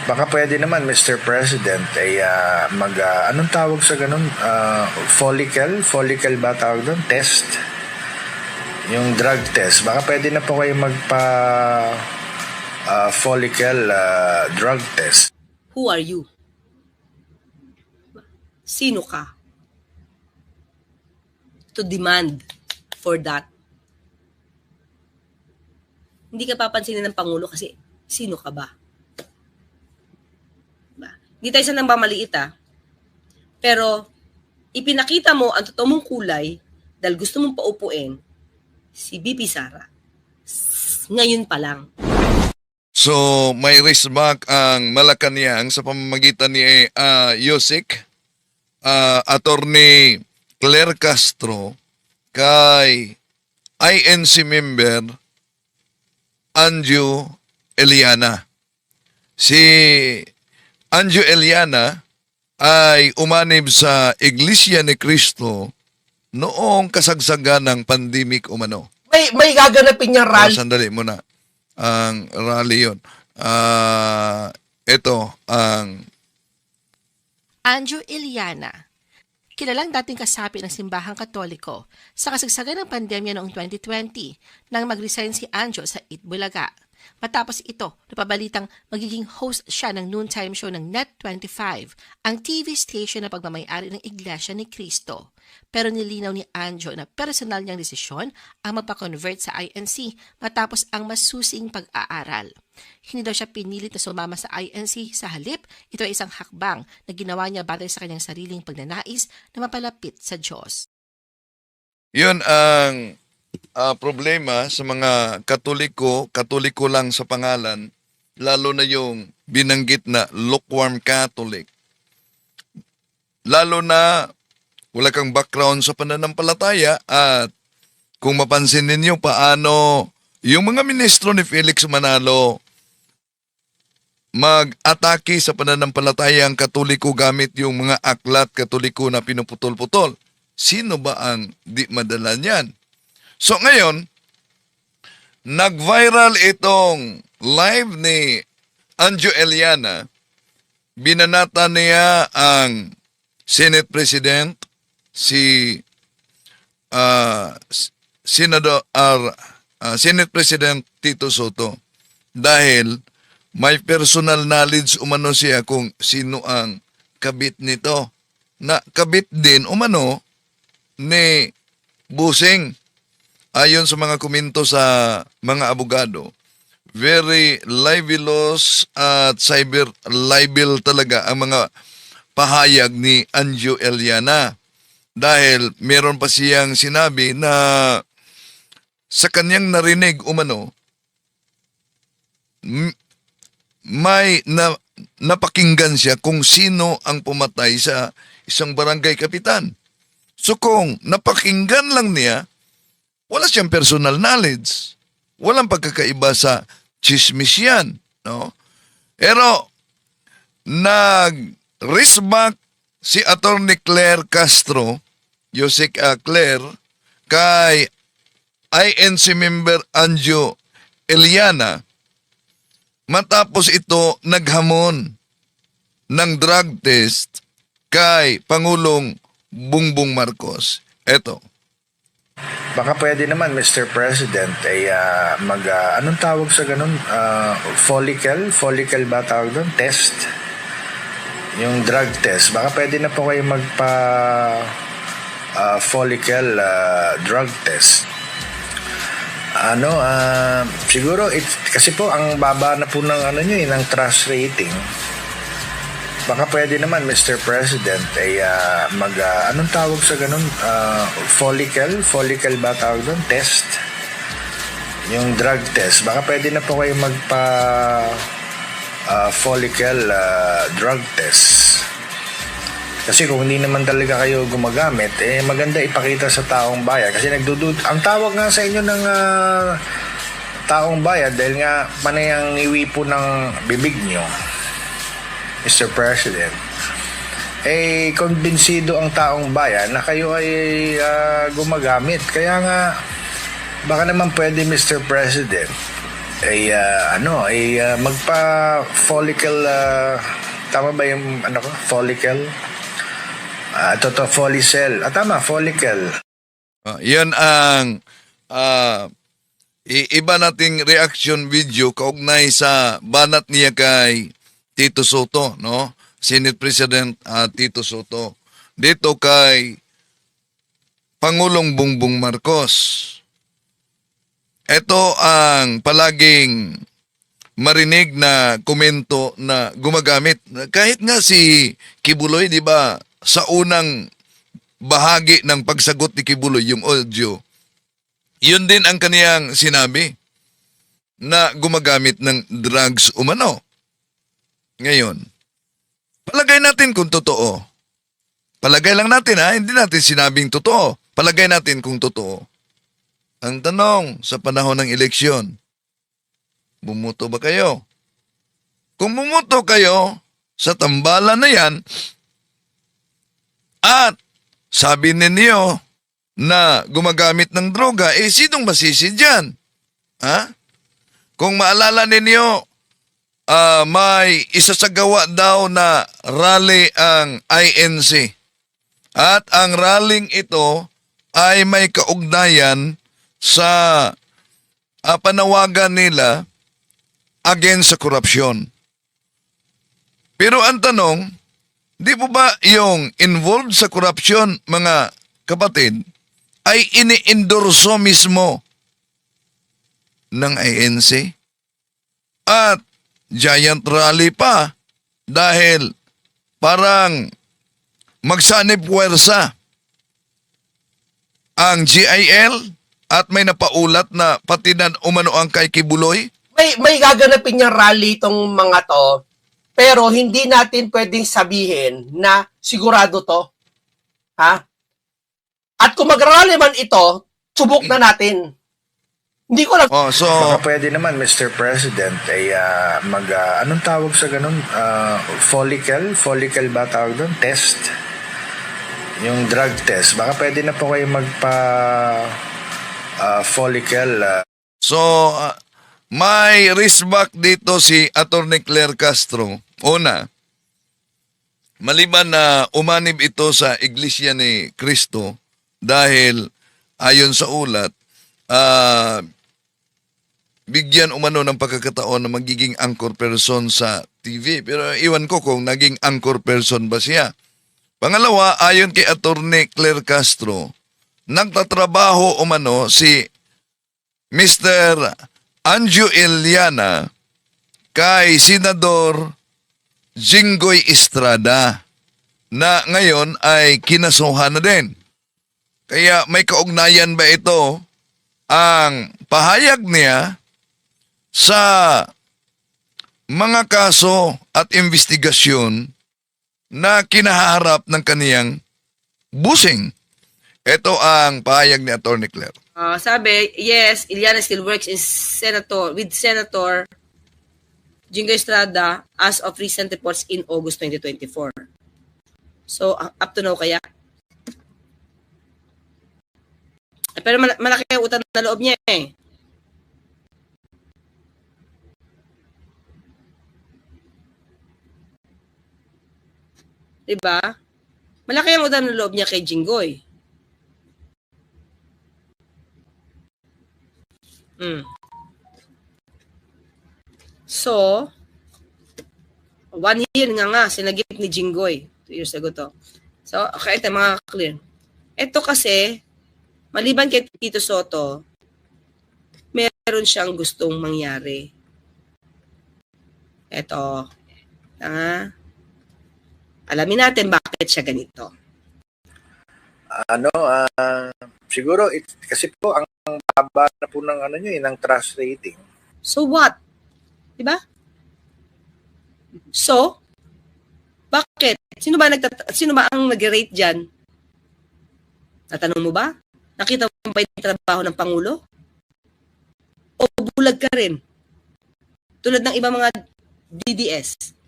Baka pwede naman, Mr. President, ay anong tawag sa ganun? Follicle ba tawag doon? Test? Yung drug test. Baka pwede na po kayo follicle drug test. Who are you? Sino ka? To demand for that. Hindi ka papansinin ng Pangulo kasi sino ka ba? Hindi tayo sa nang maliit Pero ipinakita mo ang totoo mong kulay dahil gusto mong paupuin si BP Sara. Ngayon pa lang. So, may race back ang Malacanang sa pamamagitan ni Yusek, Attorney Claire Castro, kay INC member Anjo Eliana. Si Anjo Eliana ay umanib sa Iglesia ni Cristo noong kasagsagan ng pandemic umano. May gaganapin niyang rally. Sandali muna. Ang rally yun. Ito ang Anjo Eliana, kilalang dating kasapi ng simbahang Katoliko sa kasagsagan ng pandemya noong 2020 nang mag-resign si Anjo sa Itbulaga. Matapos ito, napabalitang magiging host siya ng noontime show ng Net25, ang TV station na pagmamayari ng Iglesia ni Cristo. Pero nilinaw ni Anjo na personal niyang desisyon ang magpa-convert sa INC matapos ang masusing pag-aaral. Hindi daw siya pinilit na sumama sa INC, sa halip, ito ay isang hakbang na ginawa niya batay sa kanyang sariling pagnanais na mapalapit sa Diyos. yun ang problema sa mga Katoliko lang sa pangalan, lalo na yung binanggit na lukewarm Catholic. Lalo na wala kang background sa pananampalataya at kung mapansin ninyo paano yung mga ministro ni Felix Manalo mag-atake sa pananampalatayang Katoliko gamit yung mga aklat Katoliko na pinuputol-putol. Sino ba ang di madala niyan? So ngayon, nag-viral itong live ni Anjo Eliana. Binanata niya ang Senate President, si Senate President Tito Soto, dahil may personal knowledge umano siya kung sino ang kabit nito. Na kabit din umano ni Busing. Ayon sa mga komento sa mga abogado, very libelous at cyber libel talaga ang mga pahayag ni Anjo Eliana. Dahil meron pa siyang sinabi na sa kanyang narinig umano, may napakinggan siya kung sino ang pumatay sa isang barangay kapitan. So kung napakinggan lang niya, wala siyang personal knowledge. Walang pagkakaiba sa chismis yan. No? Pero, nag-risback si Attorney Claire Castro, Yusek Claire, kay INC member Anjo Eliana, matapos ito naghamon ng drug test kay Pangulong Bongbong Marcos. Eto. Baka pwede naman, Mr. President, ay anong tawag sa ganun? Follicle ba tawag doon? Test? Yung drug test. Baka pwede na po kayo follicle drug test. Siguro, kasi po, ang baba na po ng ng trust rating. Baka pwede naman, Mr. President, ay anong tawag sa ganun? Follicle ba tawag doon? Test? Yung drug test. Baka pwede na po kayo follicle drug test. Kasi kung hindi naman talaga kayo gumagamit, maganda ipakita sa taong bayan. Kasi ang tawag nga sa inyo ng taong bayan, dahil nga panayang iwi po ng bibig nyo, Mr. President, kumbinsido ang taong bayan na kayo ay gumagamit. Kaya nga, baka naman pwede, Mr. President, magpa follicle, tama ba yung ano ko? Follicle? Follicel. Tama, follicle. Yan ang iba nating reaction video kaugnay sa banat niya kay Tito Soto, no? Senate President Tito Soto. Dito kay Pangulong Bongbong Marcos. Ito ang palaging marinig na komento na gumagamit. Kahit nga si Kibuloy, di ba, sa unang bahagi ng pagsagot ni Kibuloy, yung audio, yun din ang kaniyang sinabi na gumagamit ng drugs umano. Ngayon, palagay natin kung totoo. Palagay lang natin hindi natin sinabing totoo. Palagay natin kung totoo. Ang tanong sa panahon ng eleksyon, bumoto ba kayo? Kung bumoto kayo sa tambalan na yan, at sabi ninyo na gumagamit ng droga, sinong masisi dyan? Kung maalala ninyo, may isasagawa daw na rally ang INC. At ang rallying ito ay may kaugnayan sa panawagan nila against sa korupsyon. Pero ang tanong, di po ba yung involved sa korupsyon, mga kapatid, ay ini-endorso mismo ng INC? At giant rally pa dahil parang magsanib puwersa ang GIL at may napaulat na pati na umano ang kay Kibuloy? May gaganapin niyang rally itong mga to, pero hindi natin pwedeng sabihin na sigurado to. At kung mag-rally man ito, subok na natin. Hindi ko lang... Baka pwede naman, Mr. President, anong tawag sa ganun? Follicle? Follicle ba tawag doon? Test? Yung drug test. Baka pwede na po kayo follicle. May riskback dito si Atty. Claire Castro. Una, maliban na umanib ito sa Iglesia ni Cristo dahil ayon sa ulat, bigyan umano ng pagkakataon na magiging anchor person sa TV. Pero iwan ko kung naging anchor person ba siya. Pangalawa, ayon kay Atty. Claire Castro, nagtatrabaho umano si Mr. Anjo Iliana kay Senador Jinggoy Estrada na ngayon ay kinasuhan na din. Kaya may kaugnayan ba ito ang pahayag niya sa mga kaso at investigasyon na kinaharap ng kaniyang busing? Ito ang pahayag ni Atty. Claire. Sabi, yes, Iliana still works with Senator Jinggoy Estrada as of recent reports in August 2024. So, up to now kaya? Pero malaki ang utang na loob niya eh. Diba? Malaki ang utang na loob niya kay Jinggoy. So, 1 year nga sinagip ni Jinggoy. 2 years ago to. So, okay, ito mga clear. Ito kasi, maliban kay Tito Soto, meron siyang gustong mangyari. Ito. Alamin natin bakit siya ganito. Siguro, kasi po, ang baba na po ng ng trust rating. So what? Diba? So, bakit? Sino ba ang nag-rate dyan? Tatanong mo ba? Nakita mo ba yung trabaho ng Pangulo? O bulag ka rin? Tulad ng ibang mga DDS.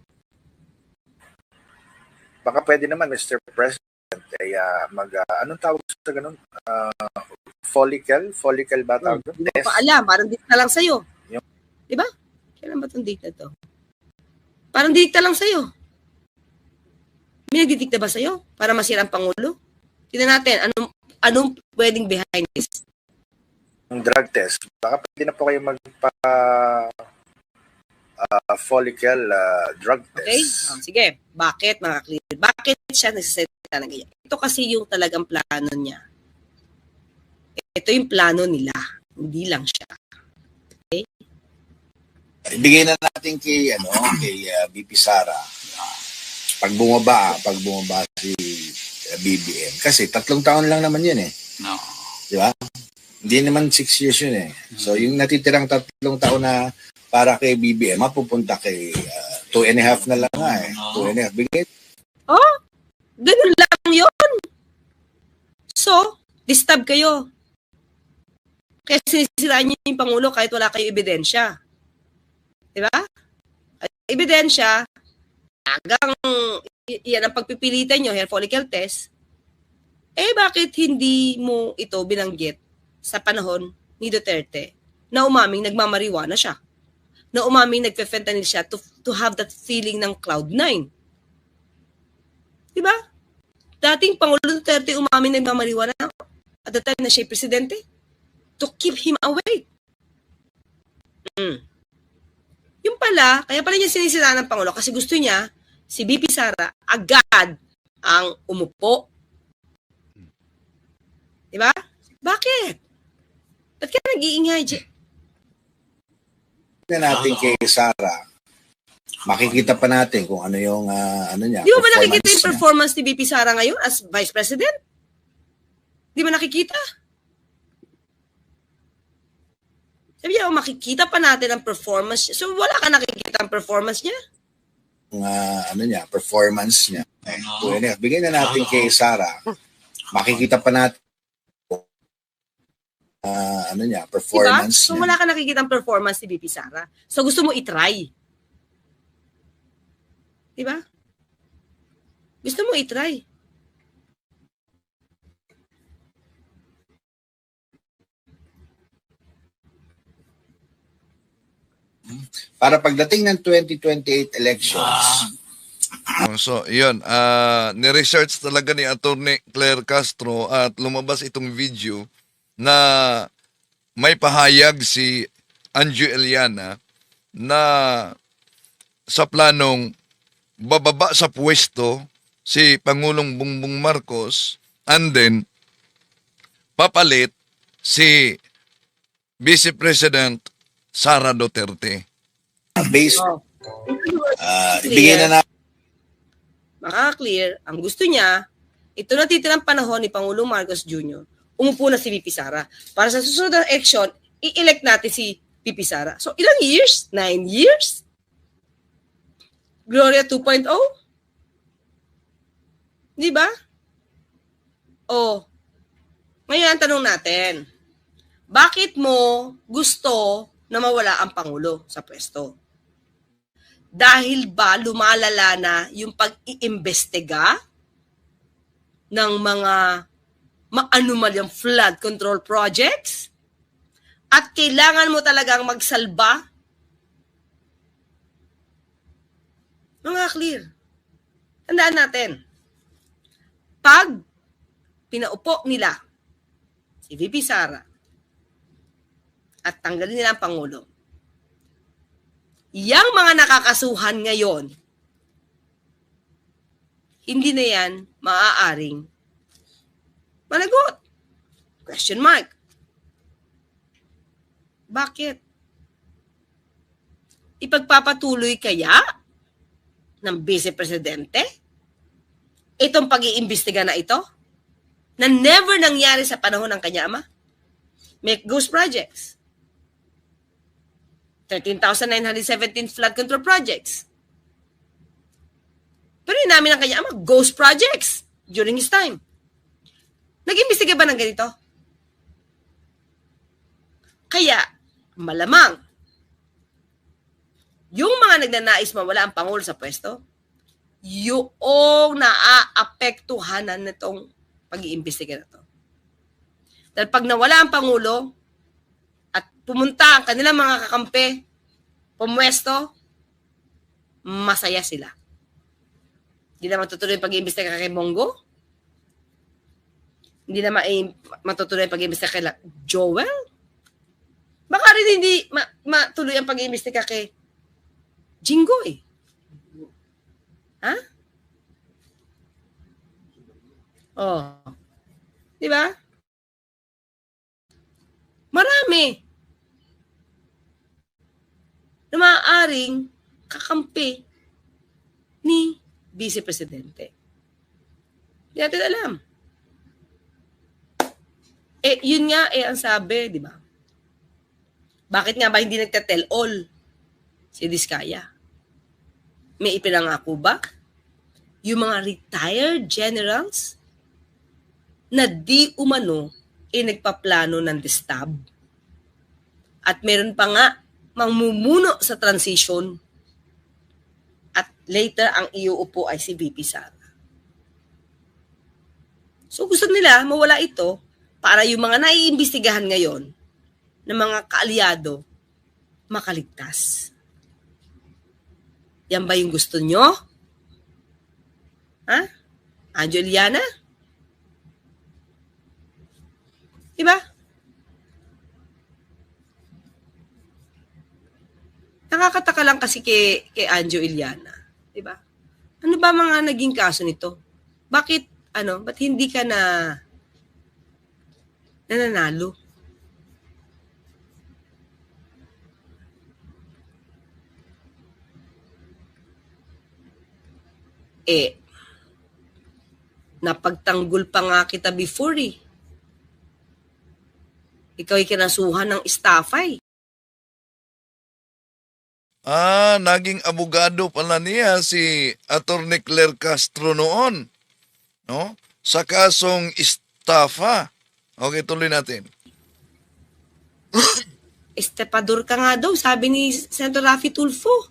Baka pwede naman, Mr. President, anong tawag sa ganun? Follicle? Follicle ba tawag doon? Hindi ko pa alam, parang di na lang sa'yo. Di ba? Kailan ba itong date na to? Parang didikta lang sa'yo. May nagdidikta ba sa'yo para masira ang Pangulo? Tignan natin, anong pwedeng behind this? Ang drug test, baka pwede na po kayo magpa follicle drug Okay? test. Sige. Bakit, mga clear? Bakit siya nagsasalita ng ganyan? Ito kasi yung talagang plano niya. Ito yung plano nila. Hindi lang siya. Ibigay na natin kay BP Sara. Pag bumaba si BBM kasi 3 taon lang naman 'yun eh. No. Di ba? Hindi naman 6 years 'yun eh. So yung natitirang 3 taon na para kay BBM mapupunta kay 2.5 na lang nga eh. 2.5 bigay. Ganun lang yun. So, disturb kayo. Kaya sinisiraan niyo yung Pangulo kahit wala kayo ebidensya. Di ba? Ebidensya, hanggang yan ang pagpipilitan nyo, hair follicle test, bakit hindi mo ito binanggit sa panahon ni Duterte na umaming nagmamariwana siya? Na umaming nagfe-fentanyl siya to have that feeling ng cloud 9. Di ba? Dating Pangulo Duterte umaming nagmamariwana at the time na siya presidente to keep him awake. Yung pala, kaya pala niya sinisira ng Pangulo kasi gusto niya si BP Sara agad ang umupo. Diba? Bakit? Ba't ka nag-iingay? Na natin kay Sara. Makikita pa natin kung ano yung niya. Di mo ba nakikita yung niya. performance ni BP Sara ngayon as Vice President? Di mo nakikita? Sabi niya, makikita pa natin ang performance niya. So, wala ka nakikita ang performance niya? Niya, performance niya. 2.5 bigay na natin kay Sara. Makikita pa natin niya, performance So, niya. wala ka nakikita ang performance ni BP Sara. So, gusto mo itry. Diba? Gusto mo itry. Para pagdating ng 2028 elections, So, yun. Ni-research talaga ni Attorney Claire Castro at lumabas itong video na may pahayag si Anjo Eliana na sa planong bababa sa pwesto si Pangulong Bongbong Marcos and then papalit si Vice President Sara Duterte. based, Oh. ibigay na natin Makaka-clear, ang gusto niya, ito na titirang panahon ni Pangulong Marcos Jr., umupo na si VP Sara. Para sa susunod na election, i-elect natin si VP Sara. So, ilang years? 9 years? Gloria 2.0? Di ba? Ngayon ang tanong natin, bakit mo gusto na mawala ang Pangulo sa pwesto? Dahil ba lumalala na yung pag-iimbestiga ng mga maanumalyang flood control projects? At kailangan mo talagang magsalba? Mga clear. Tandaan natin, pag pinaupo nila si VP Sara at tanggalin nila ang Pangulo, yang mga nakakasuhan ngayon, hindi na yan maaaring managot. Question mark. Bakit? Ipagpapatuloy kaya ng Vice Presidente itong pag-iimbestiga na ito na never nangyari sa panahon ng kanya ama? Make ghost projects. 13,917 flood control projects. Pero namin ang kanya ama, ghost projects during his time. Nag-imbestiga ba ng ganito? Kaya, malamang, yung mga nagnanais mawala ang Pangulo sa pwesto, yung naaapektuhanan nitong pag-iimbestiga na to. Dahil pag nawala ang Pangulo, at pumunta ang kanilang mga kakampi pumwesto, masaya sila. Hindi na matutuloy pag-iimbestiga kay Bongo. Hindi na matutuloy pag-iimbestiga kay Joel. Baka rin hindi matuloy ang pag-iimbestiga kay Jinggoy. Ha? Oh. Di ba? Marami na maaaring kakampi ni Vice Presidente. Hindi natin alam. Yun nga ang sabi, di ba? Bakit nga ba hindi nagta-tell all si Diskaya? May ipinangako ba yung mga retired generals na di umano nagpaplano ng distab? At meron pa nga mamumuno sa transition. At later, ang iuupo ay si VP Sara. So gusto nila mawala ito para yung mga naiimbestigahan ngayon ng mga kaalyado makaligtas. Yan ba yung gusto nyo? Ha? Anjo Iliana? Diba? Nakakataka lang kasi kay Anjo Iliana. Diba? Ano ba mga naging kaso nito? Ba't hindi ka nananalo? Napagtanggol pa nga kita before eh. Ikaw ay kinasuhan ng staffay. Naging abogado pala niya si Atty. Claire Castro noon, no? Sa kasong estafa. Okay, tuloy natin. Estepador ka nga daw, sabi ni Senator Raffy Tulfo.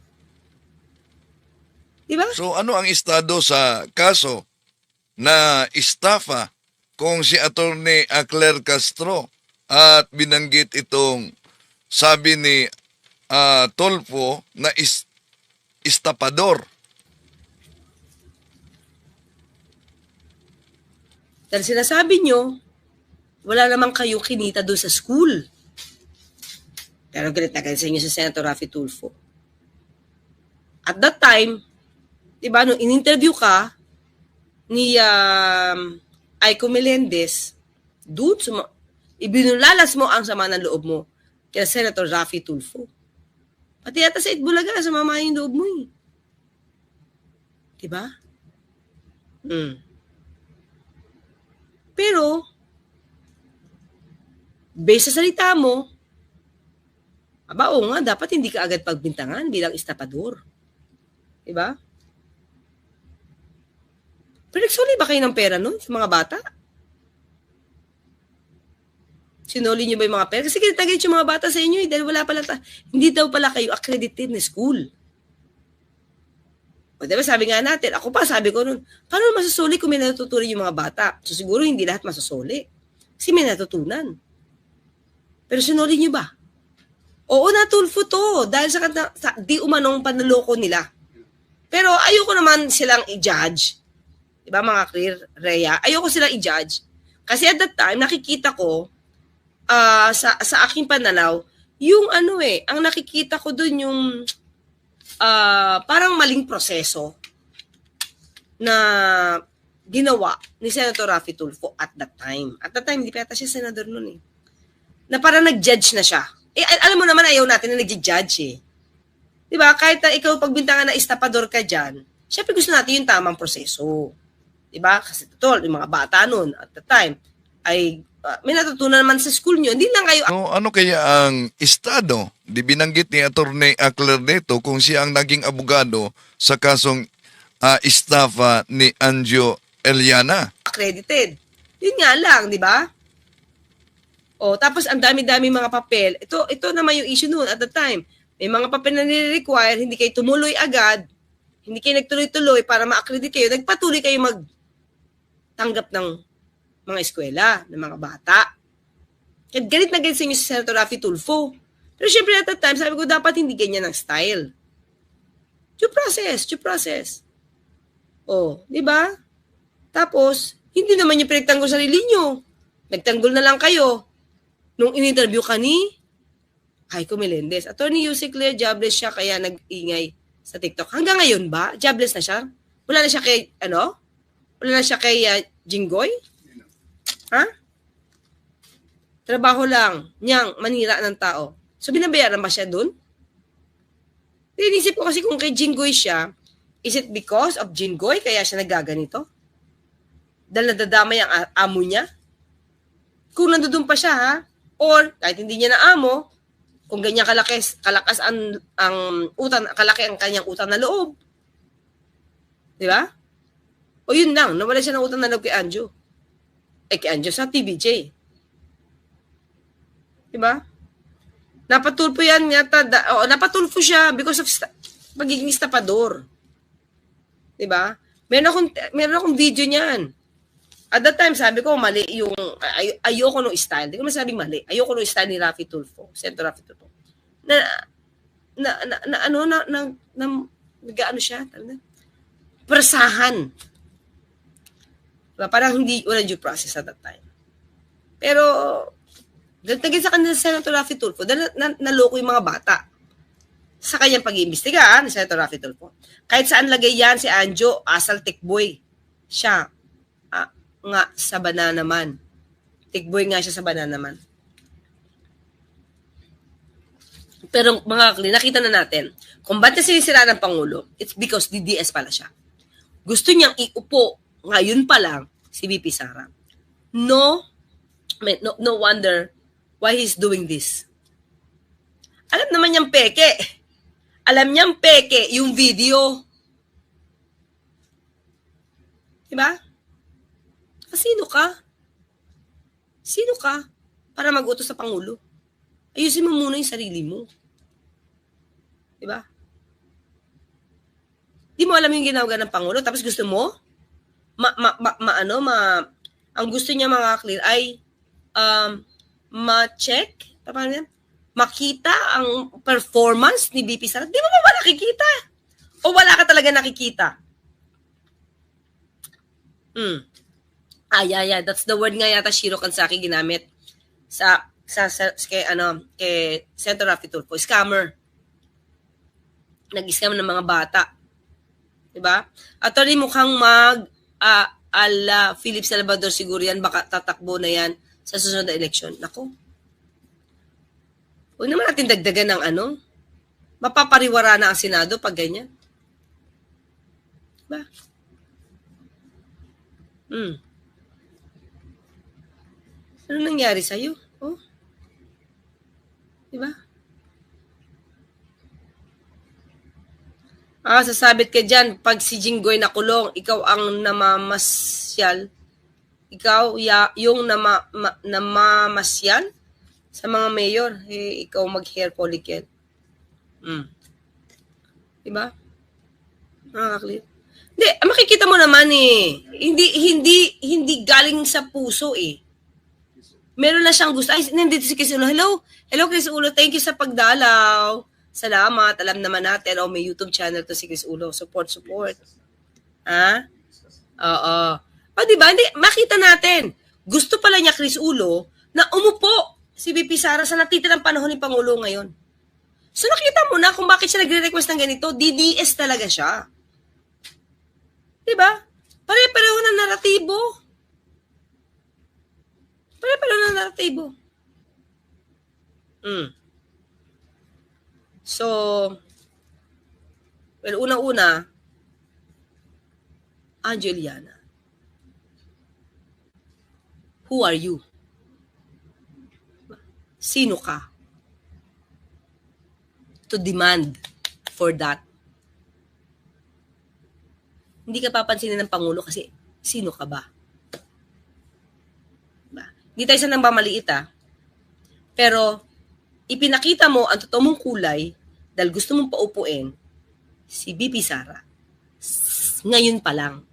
Diba? So ano ang estado sa kaso na estafa kung si Atty. Claire Castro at binanggit itong sabi ni Tulfo na estapador? Dahil sinasabi nyo, wala naman kayo kinita doon sa school. Pero galit na galit sa inyo si Senator Raffy Tulfo. At that time, diba, nung in-interview ka ni Aiko Melendez, doon, ibinulalas mo ang sama ng loob mo kaya Senator Raffy Tulfo. Pati yata sa Itbulaga, sumama yung loob mo eh. Diba? Pero, based sa salita mo, oo nga, dapat hindi ka agad pagbintangan bilang estapador. Diba? Pero nagsuli ba kayo ng pera nun sa mga bata? Sinuli niyo ba yung mga pera? Kasi kinatagay yung mga bata sa inyo eh, dahil wala pala, hindi daw pala kayo accredited na school. O diba sabi nga natin, ako pa sabi ko nun, paano masusuli kung may natutunan yung mga bata? So siguro hindi lahat masusuli. Kasi may natutunan. Pero sinuli niyo ba? Oo, natulfo to. Dahil sa di umanong panloloko nila. Pero ayoko naman silang i-judge. Diba mga Rhea? Ayoko silang i-judge. Kasi at that time, nakikita ko, sa aking pananaw, yung ang nakikita ko dun yung parang maling proseso na ginawa ni Senator Raffy Tulfo at that time. At that time, hindi pa yata siya senador nun eh. Na parang nag-judge na siya. Alam mo naman, ayaw natin na nag-judge eh. Diba? Kahit ikaw pagbintangan na estapador ka dyan, syempre gusto natin yung tamang proseso. Diba? Kasi totoo, yung mga bata nun at that time, ay may natutunan naman sa school nyo. Hindi lang kayo... So, ano kaya ang estado? Di binanggit ni Atty. Claire Neto kung siya ang naging abogado sa kasong estafa ni Anjo Iliana. Accredited. Yun nga lang, di ba? O, tapos ang dami-dami mga papel. Ito naman yung issue noon at the time. May mga papel na nire-require, hindi kayo tumuloy agad, hindi kayo nagtuloy-tuloy para ma-accredit kayo, nagpatuloy kayo magtanggap ng mga eskwela, ng mga bata. Kaya galit na galit sa inyo si Senator Raffy Tulfo. Pero syempre at that time, sabi ko, dapat hindi ganyan ang style. Due process. Oh, di ba? Tapos, hindi naman yung pinagtanggol sarili nyo. Nagtanggol na lang kayo. Nung in-interview ka ni Aiko Melendez. Attorney Yusek Claire, jobless siya kaya nag-ingay sa TikTok. Hanggang ngayon ba? Jobless na siya? Wala na siya kay, Wala na siya kay Jinggoy? Ha? Trabaho lang niyang manira ng tao. So, binabayaran ba siya dun? Inisip ko kasi kung kay Jinggoy siya, is it because of Jinggoy kaya siya nagaganito? Dahil nadadamay ang amo niya? Kung nandoon pa siya, ha? Or, kahit hindi niya na amo, kung ganyan kalakas ang utang, kalaki ang kanyang utang na loob. Di ba? O yun lang, nawala siya ng utang na loob kay Anjo. Kay Anjo sa TVJ. Di ba? Napatulpo yan yata, napatulpo siya because of pagiging estapador. Di ba? Meron akong video niyan. At that time, sabi ko, mali yung, ayoko nung style. Hindi ko masabing mali. Ayoko nung style ni Raffy Tulfo, Senator Raffy Tulfo. Nag-ano siya? Persahan. Diba? Parang wala due process at that time. Pero, nagtagin sa kanila Senator Raffy Tulfo, dahil naloko yung mga bata. Sa kanyang pag-iimbestiga ni Senator Raffy Tulfo. Kahit saan lagay yan si Anjo, asal tikboy. Siya, nga sa banana man. Tikboy nga siya sa banana man. Pero mga kakli, nakita na natin, kung ba't niya sinisira ng Pangulo, it's because DDS pala siya. Gusto niyang iupo ngayon pa lang si VP Sara. No wonder why he's doing this. Alam naman niyang peke. Alam niyang peke yung video. Diba? Sino ka? Sino ka para mag-utos sa Pangulo? Ayusin mo muna yung sarili mo. Diba? Di mo alam yung ginagawa ng Pangulo, tapos gusto mo? Ang gusto niya mga clear ay ma-check, paano yan? Makita ang performance ni VP Sara. Di mo ba nakikita? O wala ka talaga nakikita? Yeah. That's the word nga yata Shiro Kansaki ginamit kay Senator Raffy Tulfo. Scammer. Nag-scam ng mga bata. Diba? Attorney mukhang ala Philip Salvador siguro yan, baka tatakbo na yan sa susunod na eleksyon. Nako. Huwag naman natin dagdagan ng mapapariwara na ang Senado pag ganyan. Diba? Ano nangyari sa'yo? Oh? Diba? Sasabit ka dyan, pag si Jinggoy nakulong, ikaw ang namamasyal. Ikaw, yung namamasyal sa mga mayor, ikaw mag-hair follicle. Diba? Nakakaklit. Hindi, makikita mo naman hindi galing sa puso Meron na siyang gusto. Ay, nandito si Chris Ulo. Hello Chris Ulo, thank you sa pagdalaw. Salamat, alam naman natin, may YouTube channel to si Chris Ulo. Support. Ha? Oo. Diba? Hindi, makita natin. Gusto pala niya Chris Ulo na umupo si VP Sara sa natitirang panahon ni Pangulo ngayon. So nakita mo na kung bakit siya nagre-request ng ganito. DDS talaga siya. Diba? Pare-pareho na naratibo. So, well, unang-una, Angeliana, who are you? Sino ka? To demand for that. Hindi ka papansinin ng Pangulo kasi sino ka ba? Diba? Hindi tayo sa nang maliit Pero, ipinakita mo ang totoo mong kulay dahil gusto mong paupuin si VP Sara. Ngayon pa lang.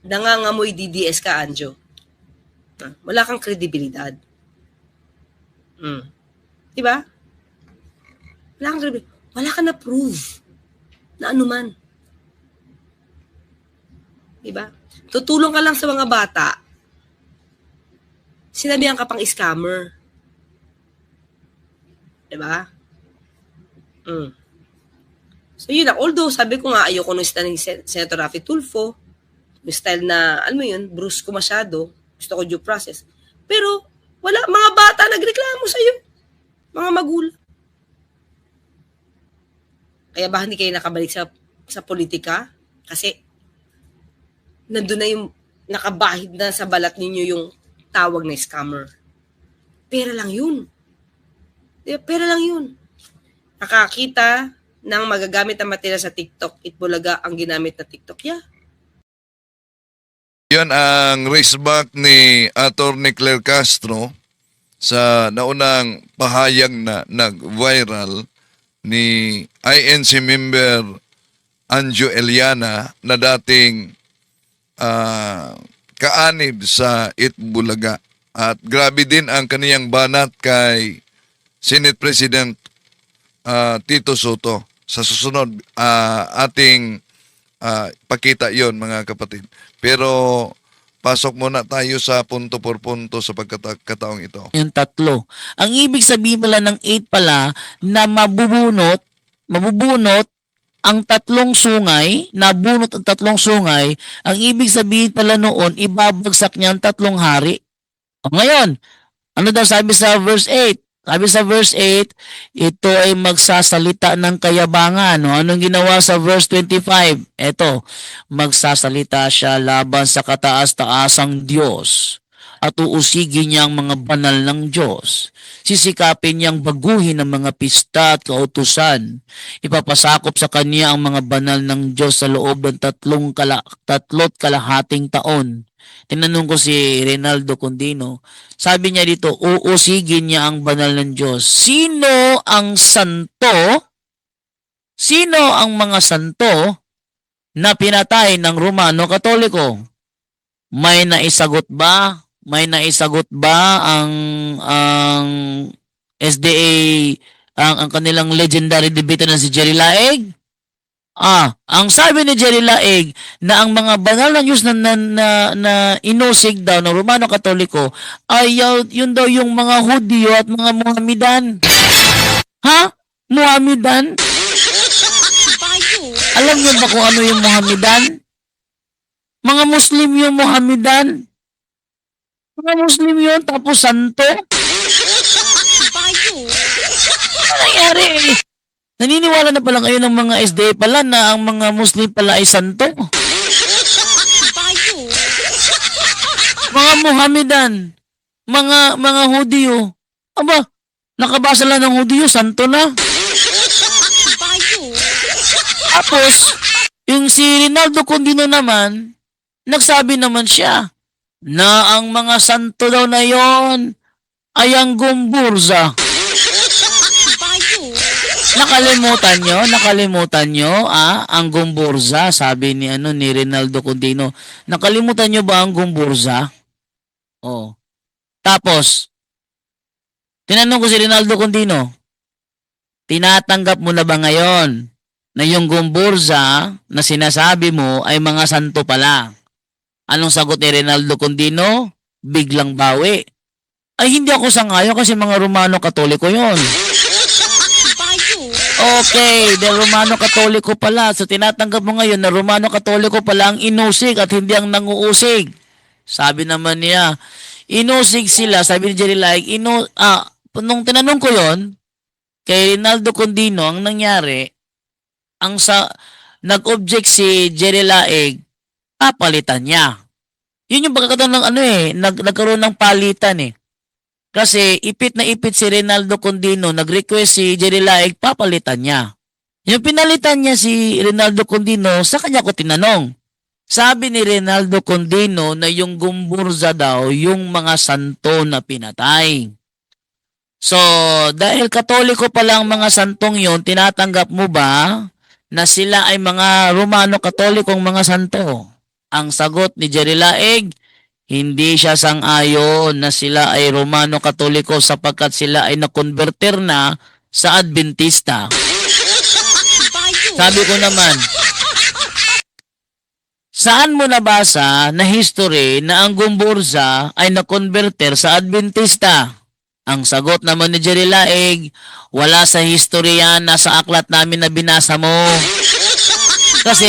Nangangamoy DDS ka, Anjo. Wala kang kredibilidad. Di ba? Wala kang credibility. Wala ka na prove na anuman. Di ba? Tutulong ka lang sa mga bata. Sinabihan ka pang scammer. Di ba? So yun lang. Although sabi ko nga ayoko nung style ni Senator Raffy Tulfo, yung style na, alam mo yun, brusco masyado, gusto ko due process. Pero wala, mga bata nagreklamo sa'yo. Mga magulang. Kaya ba hindi kayo nakabalik sa politika? Kasi nandun na yung nakabahid na sa balat ninyo yung tawag na scammer. Pera lang yun. Diba? Pera lang yun. Nakakita ng magagamit na material sa TikTok, Itbulaga ang ginamit na TikTok. Yeah. Yan ang raceback ni Atty. Claire Castro sa naunang pahayag na nag-viral ni INC member Anjo Eliana na dating kaanib sa Itbulaga. At grabe din ang kaniyang banat kay Senate President Tito Soto. Sa susunod, ating pakita yon mga kapatid. Pero pasok muna tayo sa punto por punto sa pagkataong ito. Yung tatlo. Ang ibig sabihin pala ng 8 pala na mabubunot ang tatlong sungay, nabunot ang tatlong sungay, ang ibig sabihin pala noon, ibabagsak niya ang tatlong hari. O ngayon, ano daw sabi sa verse 8? Sabi sa verse 8, ito ay magsasalita ng kayabangan. O, anong ginawa sa verse 25? Ito, magsasalita siya laban sa kataas-taasang Diyos at uusigin niya ang mga banal ng Diyos. Sisikapin niyang baguhin ang mga pista at kautusan. Ipapasakop sa kanya ang mga banal ng Diyos sa loob ng tatlot kalahating taon. Tinanong ko si Reynaldo Condino. Sabi niya dito, uusigin niya ang banal ng Diyos. Sino ang santo? Sino ang mga santo na pinatay ng Romano Katoliko? May naisagot ba? May naisagot ba ang SDA, ang kanilang legendary debater na si Jerry Laig? Ang sabi ni Jerry Laig na ang mga banal ng Diyos na inusig daw ng Romano Katoliko ay yun daw yung mga Hudyo at mga Mohamedan. Ha? Mohamedan? Alam niyo ba kung ano yung Mohamedan? Mga Muslim yung Mohamedan. Mga Muslim yun, tapos santo. Ano nangyari? Naniniwala na pala kayo ng mga SDA pala na ang mga Muslim pala ay santo. Mga Mohamedan, mga Hudyo. Aba, nakabasa lang ng Hudyo, santo na. Tapos, yung si Reynaldo Condino naman, nagsabi naman siya na ang mga santo daw na yon ay ang Gumburza. Nakalimutan nyo, ang Gumburza, sabi ni Reynaldo Condino. Nakalimutan nyo ba ang Gumburza? Oh. Tapos, tinanong ko si Reynaldo Condino, tinatanggap mo na ba ngayon na yung Gumburza na sinasabi mo ay mga santo pala? Anong sagot ni Reynaldo Condino? Biglang bawi. Ay, hindi ako sangayon kasi mga Romano Katoliko yon. Okay, dahil Romano Katoliko pala. So, tinatanggap mo ngayon na Romano Katoliko pala ang inusig at hindi ang nanguusig. Sabi naman niya, inusig sila. Sabi ni Jerry Laig, nung tinanong ko yon kay Reynaldo Condino, ang nangyari, nag-object si Jerry Laig, papalitan niya. Yun yung pagkakataon ng nagkaroon ng palitan eh. Kasi ipit na ipit si Reynaldo Condino, nag-request si Jerry Laig, papalitan niya. Yung pinalitan niya si Reynaldo Condino, sa kanya ko tinanong. Sabi ni Reynaldo Condino na yung Gumburza daw, yung mga santo na pinatay. So, dahil Katoliko pala ang mga santong yon, tinatanggap mo ba na sila ay mga Romano Katolikong mga santo? Ang sagot ni Jerry Laig, Hindi siya sang-ayon na sila ay Romano Katoliko sapagkat sila ay nakonverter na sa Adventista. Sabi ko naman, saan mo nabasa na history na ang Gumburza ay nakonverter sa Adventista? Ang sagot naman ni Jerry Laig, wala sa history yan, nasa aklat namin na binasa mo. Kasi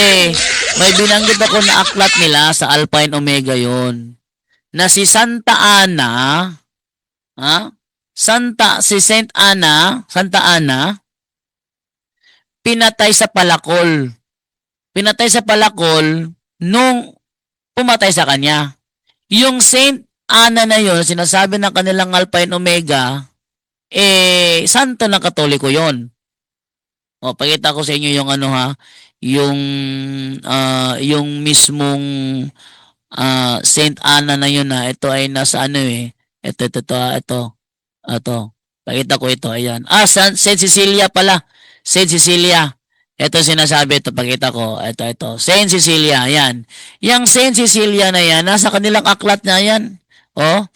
may binanggit ako na aklat nila sa Alpine Omega yon na si Santa Ana, si Santa Ana, pinatay sa palakol. Pinatay sa palakol nung pumatay sa kanya. Yung Saint Ana na yun, sinasabi ng kanilang Alpine Omega, santo ng Katoliko yon. O, pakita ko sa inyo yung yung mismong Saint Anna na yun na ito ay nasa ito. Pakita ko ito, ayan. Saint Cecilia pala. Saint Cecilia. Ito sinasabi, ito pakita ko. Ito. Saint Cecilia, ayan. Yang Saint Cecilia na yan, nasa kanilang aklat na yan. Oh.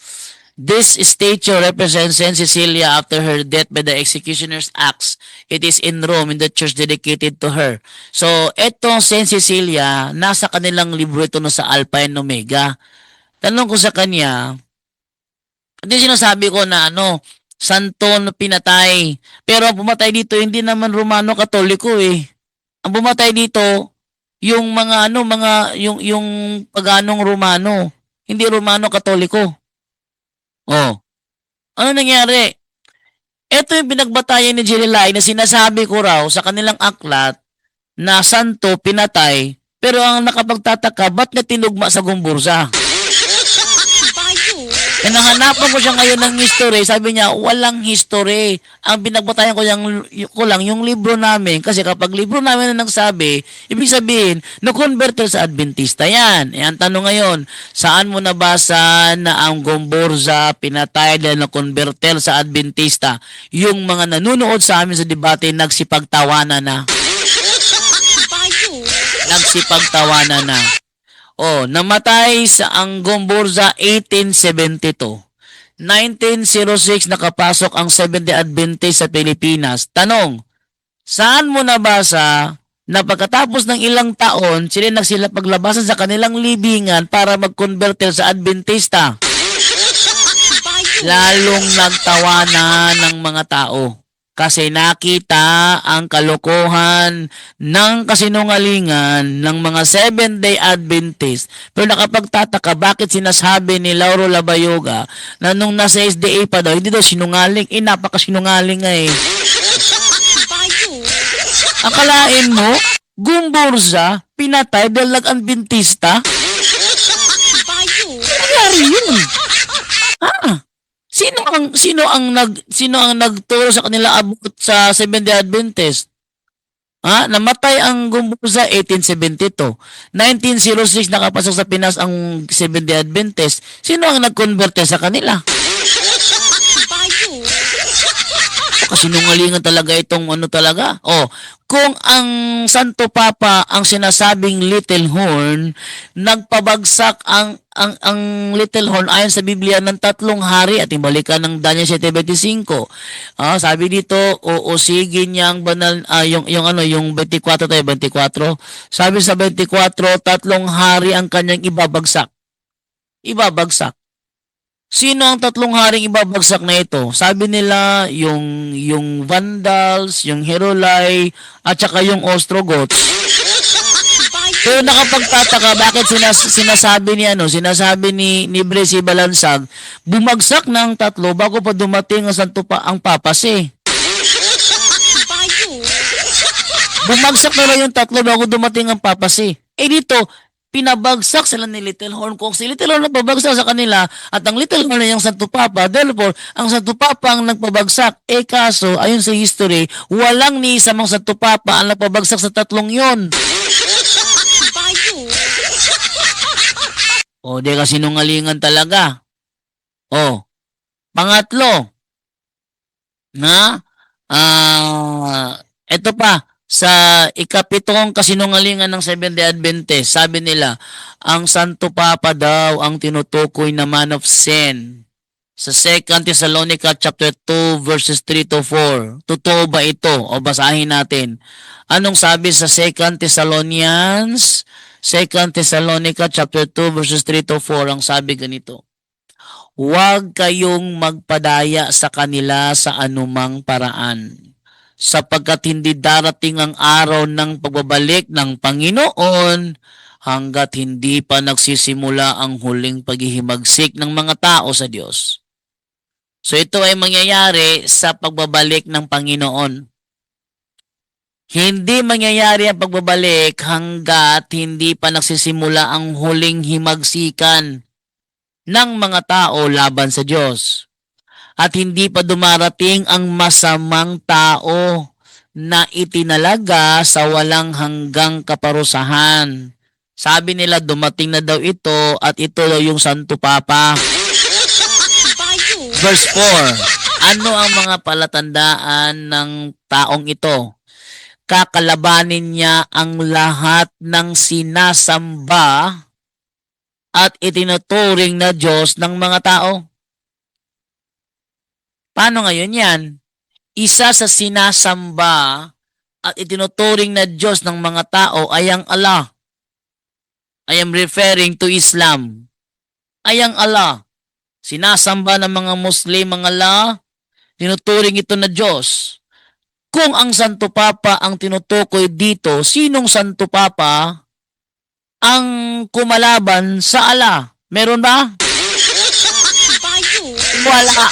This statue represents Saint Cecilia after her death by the executioner's axe. It is in Rome in the church dedicated to her. So, etong Saint Cecilia, nasa kanilang libro ito sa Alpine Omega. Tanong ko sa kanya, hindi sinasabi ko na santo na pinatay. Pero ang pumatay dito, hindi naman Romano Katoliko eh. Ang pumatay dito, yung yung paganong Romano. Hindi Romano Katoliko. Oh. Ano nangyari? Ito yung pinagbatayan ni Jililay na sinasabi ko raw sa kanilang aklat na santo pinatay, pero ang nakapagtataka, ba't na tinugma sa Gumburza? Nahanapan ko siya ngayon ng history, sabi niya, walang history. Ang pinagbatayan ko lang yung libro namin, kasi kapag libro namin na nagsabi, ibig sabihin, na-converter sa Adventista yan. Ang tanong ngayon, saan mo nabasa na ang Gumburza pinatay dahil na-converter sa Adventista? Yung mga nanonood sa amin sa debate, nagsipagtawanan na. Nagsipagtawanan na. Namatay sa ang Gumburza 1872. 1906 nakapasok ang Seventh-day Adventist sa Pilipinas. Tanong, saan mo nabasa na pagkatapos ng ilang taon, sila paglabasan sa kanilang libingan para mag-converter sa Adventista? Lalong nagtawanan ng mga tao. Kasi nakita ang kalokohan ng kasinungalingan ng mga Seventh-day Adventist. Pero nakapagtataka, bakit sinasabi ni Lauro Labayoga na nung nasa SDA pa daw, hindi daw sinungaling. Napakasinungaling nga eh. Akalain mo, Gumburza, pinatay dahil nag-Adventista? Nangyari yun. Sino ang nagturo sa kanila abot sa Seventh-day Adventist? Namatay ang Gumburza 1872. 1906 nakapasok sa Pinas ang Seventh-day Adventist. Sino ang nag-convert sa kanila? Kasinungalingan talaga itong talaga. Kung ang Santo Papa ang sinasabing Little Horn, nagpabagsak ang Little Horn ayon sa Biblia ng 3 hari at balikan ng Daniel 7:25. Sabi dito, uusigin niya ang banal yung 24 tayo 24. Sabi sa 24, 3 hari ang kanyang ibabagsak. Ibabagsak. Sino ang 3 haring ibabagsak na ito? Sabi nila yung Vandals, yung Herolai, at saka yung Ostrogoths. Pero nakapagtataka, bakit sinasabi ni Bresi Balansag, bumagsak na ang 3 bago pa dumating ang papacy. Bumagsak na lang yung 3 bago dumating ang papacy. Dito, pinabagsak sila ni Little Horn. Kung si Little Horn nagpabagsak sa kanila at ang Little Horn ay yung Santo Papa, therefore, ang Santo Papa ang nagpabagsak. Kaso, ayon sa history, walang ni isa mang Santo Papa ang nagpabagsak sa 3 yon. Di kasi nungalingan talaga. Pangatlo, ito pa, Sa ikapitong kasinungalingan ng Seventh-day Adventist, sabi nila, ang Santo Papa daw ang tinutukoy na man of sin. Sa 2 Thessalonica chapter 2 verses 3 to 4. Totoo ba ito? O basahin natin. Anong sabi sa 2 Thessalonians? 2 Thessalonica chapter 2 verses 3 to 4. Ang sabi ganito. Huwag kayong magpadaya sa kanila sa anumang paraan, sapagkat hindi darating ang araw ng pagbabalik ng Panginoon hanggat hindi pa nagsisimula ang huling paghihimagsik ng mga tao sa Diyos. So ito ay mangyayari sa pagbabalik ng Panginoon. Hindi mangyayari ang pagbabalik hanggat hindi pa nagsisimula ang huling himagsikan ng mga tao laban sa Diyos. At hindi pa dumarating ang masamang tao na itinalaga sa walang hanggang kaparusahan. Sabi nila dumating na daw ito at ito daw yung Santo Papa. Verse 4. Ano ang mga palatandaan ng taong ito? Kakalabanin niya ang lahat ng sinasamba at itinuturing na Diyos ng mga tao. Paano ngayon yan? Isa sa sinasamba at itinuturing na Diyos ng mga tao ay ang Allah. I am referring to Islam. Ay ang Allah. Sinasamba ng mga Muslim ang Allah, tinuturing ito na Diyos. Kung ang Santo Papa ang tinutukoy dito, sinong Santo Papa ang kumalaban sa Allah? Meron ba? Wala.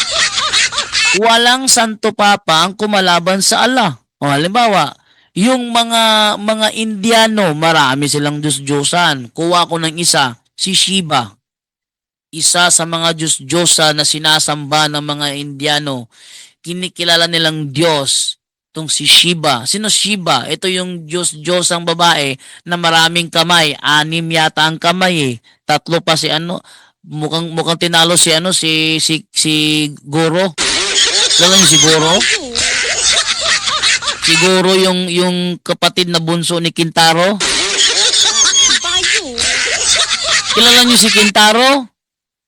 Walang Santo Papa ang kumalaban sa Allah. O halimbawa, yung mga Indiano, marami silang Diyos-Diyosan. Kuha ko ng isa, si Shiva. Isa sa mga Diyos-Diyosa na sinasamba ng mga Indiano. Kinikilala nilang Diyos. Itong si Shiva. Sino Shiva? Ito yung Diyos-Diyosang babae na maraming kamay. 6 yata ang kamay eh. 3 pa si ano. Mukhang tinalo si ano si Goro. Alam niyo si Goro? Si Goro yung kapatid na bunso ni Kintaro. Kilala niyo si Kintaro?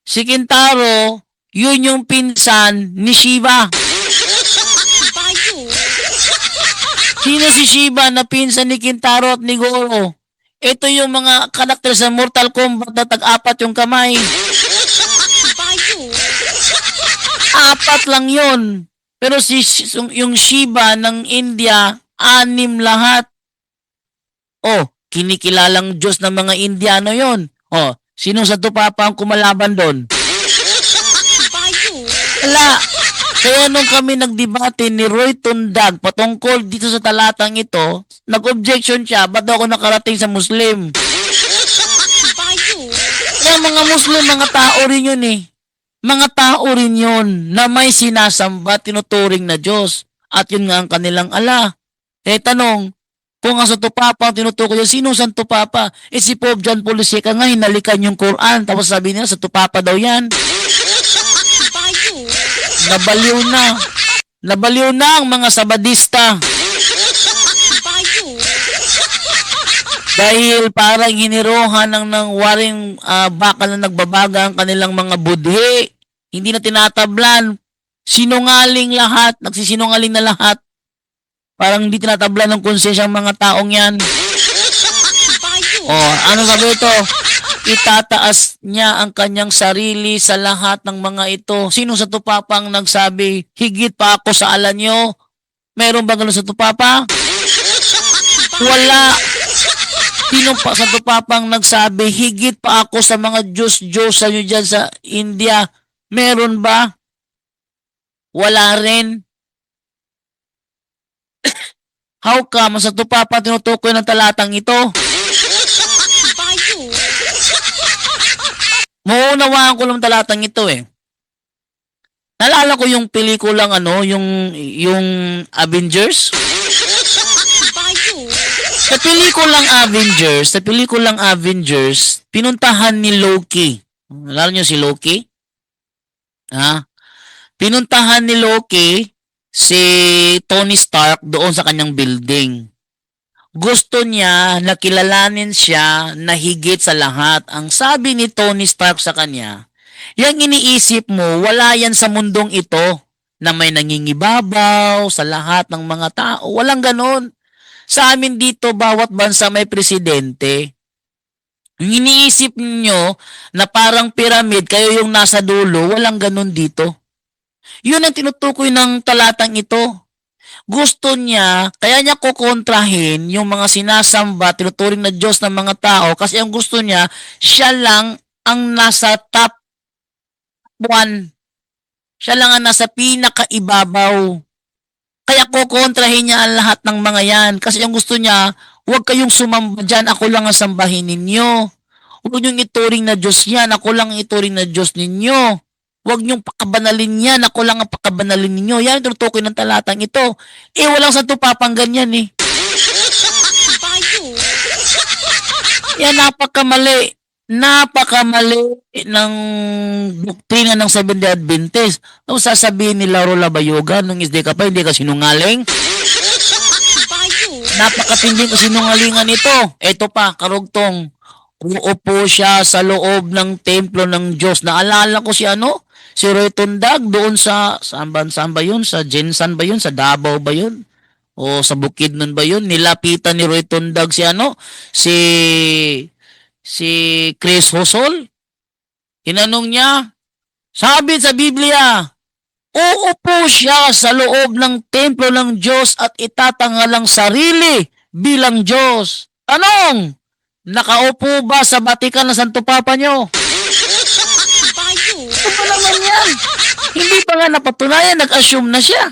Si Kintaro, yun yung pinsan ni Shiva. Sino si Shiva na pinsan ni Kintaro at ni Goro? Ito yung mga karakter sa Mortal Kombat na tag-apat yung kamay. 4 lang yun. Pero yung Shiva ng India, 6 lahat. Oh, kinikilalang Diyos ng mga Indiano yon. Oh, sinong Santo Papa ang kumalaban doon? Wala. Kaya nung kami nagdebate ni Roy Tundag patungkol dito sa talatang ito, nag-objection siya, ba't daw ako nakarating sa Muslim? Kaya mga Muslim, mga tao rin yun eh. Mga tao rin yun na may sinasamba, tinuturing na Diyos. At yun nga ang kanilang ala. Eh tanong, kung ang Santo Papa ang tinutukoy yun, sino Santo Papa? Eh si Pope John Paul II nga hinalikan yung Quran. Tapos sabi niya, Santo Papa daw yan. Nabaliw na. Nabaliw na ang mga Sabadista. Dahil parang hinirohan ng waring bakal na nagbabaga ang kanilang mga budhi. Hindi na tinatablan. Sinungaling lahat. Nagsisinungaling na lahat. Parang hindi tinatablan ng konsensya ang mga taong yan. Oh, ano sabi ito? Itataas niya ang kanyang sarili sa lahat ng mga ito. Sino sa tupapang nagsabi, higit pa ako sa ala nyo? Meron ba gano'n sa tupapa? Wala. Sino pa sa tupapang nagsabi, higit pa ako sa mga Diyos-Diyosa nyo dyan sa India? Meron ba? Wala rin. How come sa tupapa tinutukoy ng talatang ito? Maunawaan ko lang talatang ito eh. Naalala ko yung pelikulang yung Avengers. Sa pelikulang Avengers, pinuntahan ni Loki. Naalala niyo si Loki? Ha? Pinuntahan ni Loki si Tony Stark doon sa kanyang building. gusto niya na kilalanin siya na higit sa lahat. Ang sabi ni Tony Stark sa kanya, yung iniisip mo, wala yan sa mundong ito na may nangingibabaw sa lahat ng mga tao. Walang ganon. Sa amin dito, bawat bansa may presidente. Yung iniisip niyo na parang pyramid, kayo yung nasa dulo, walang ganon dito. Yun ang tinutukoy ng talatang ito. Gusto niya, kaya niya kukontrahin yung mga sinasamba, tinuturing na Diyos ng mga tao kasi ang gusto niya, siya lang ang nasa top 1. Siya lang ang nasa pinakaibabaw. Kaya kukontrahin niya ang lahat ng mga yan kasi ang gusto niya, huwag kayong sumamba dyan, ako lang ang sambahin ninyo. Huwag niyong ituring na Diyos yan, ako lang ang ituring na Diyos ninyo. Huwag niyong pakabanalin yan, ako lang ang pakabanalin ninyo. Yan ang tinutukoy ng talatang ito. Walang santo papang ganyan eh. Yan, napakamali. Napakamali ng doktrina ng Seventh-day Adventist. Ano sasabihin ni Lauro Labayoga nung isday ka pa, hindi ka sinungaling? Napakatinding kasinungalingan ito. Ito pa, karugtong. Uupo siya sa loob ng templo ng Diyos. Naalala ko si si Roy Tundag doon saan ba yun? Sa Jensan ba yun? Sa Davao ba yun? O sa Bukidnon ba yun? Nilapitan ni Roy Tundag si Chris Hosol. Tinanong niya, sabi sa Biblia, uupo siya sa loob ng templo ng Diyos at itatangal ang sarili bilang Diyos. Tanong, nakaupo ba sa Batikan ng Santo Papa nyo? Ano pa naman yan? Hindi pa nga napatunayan, nag-assume na siya.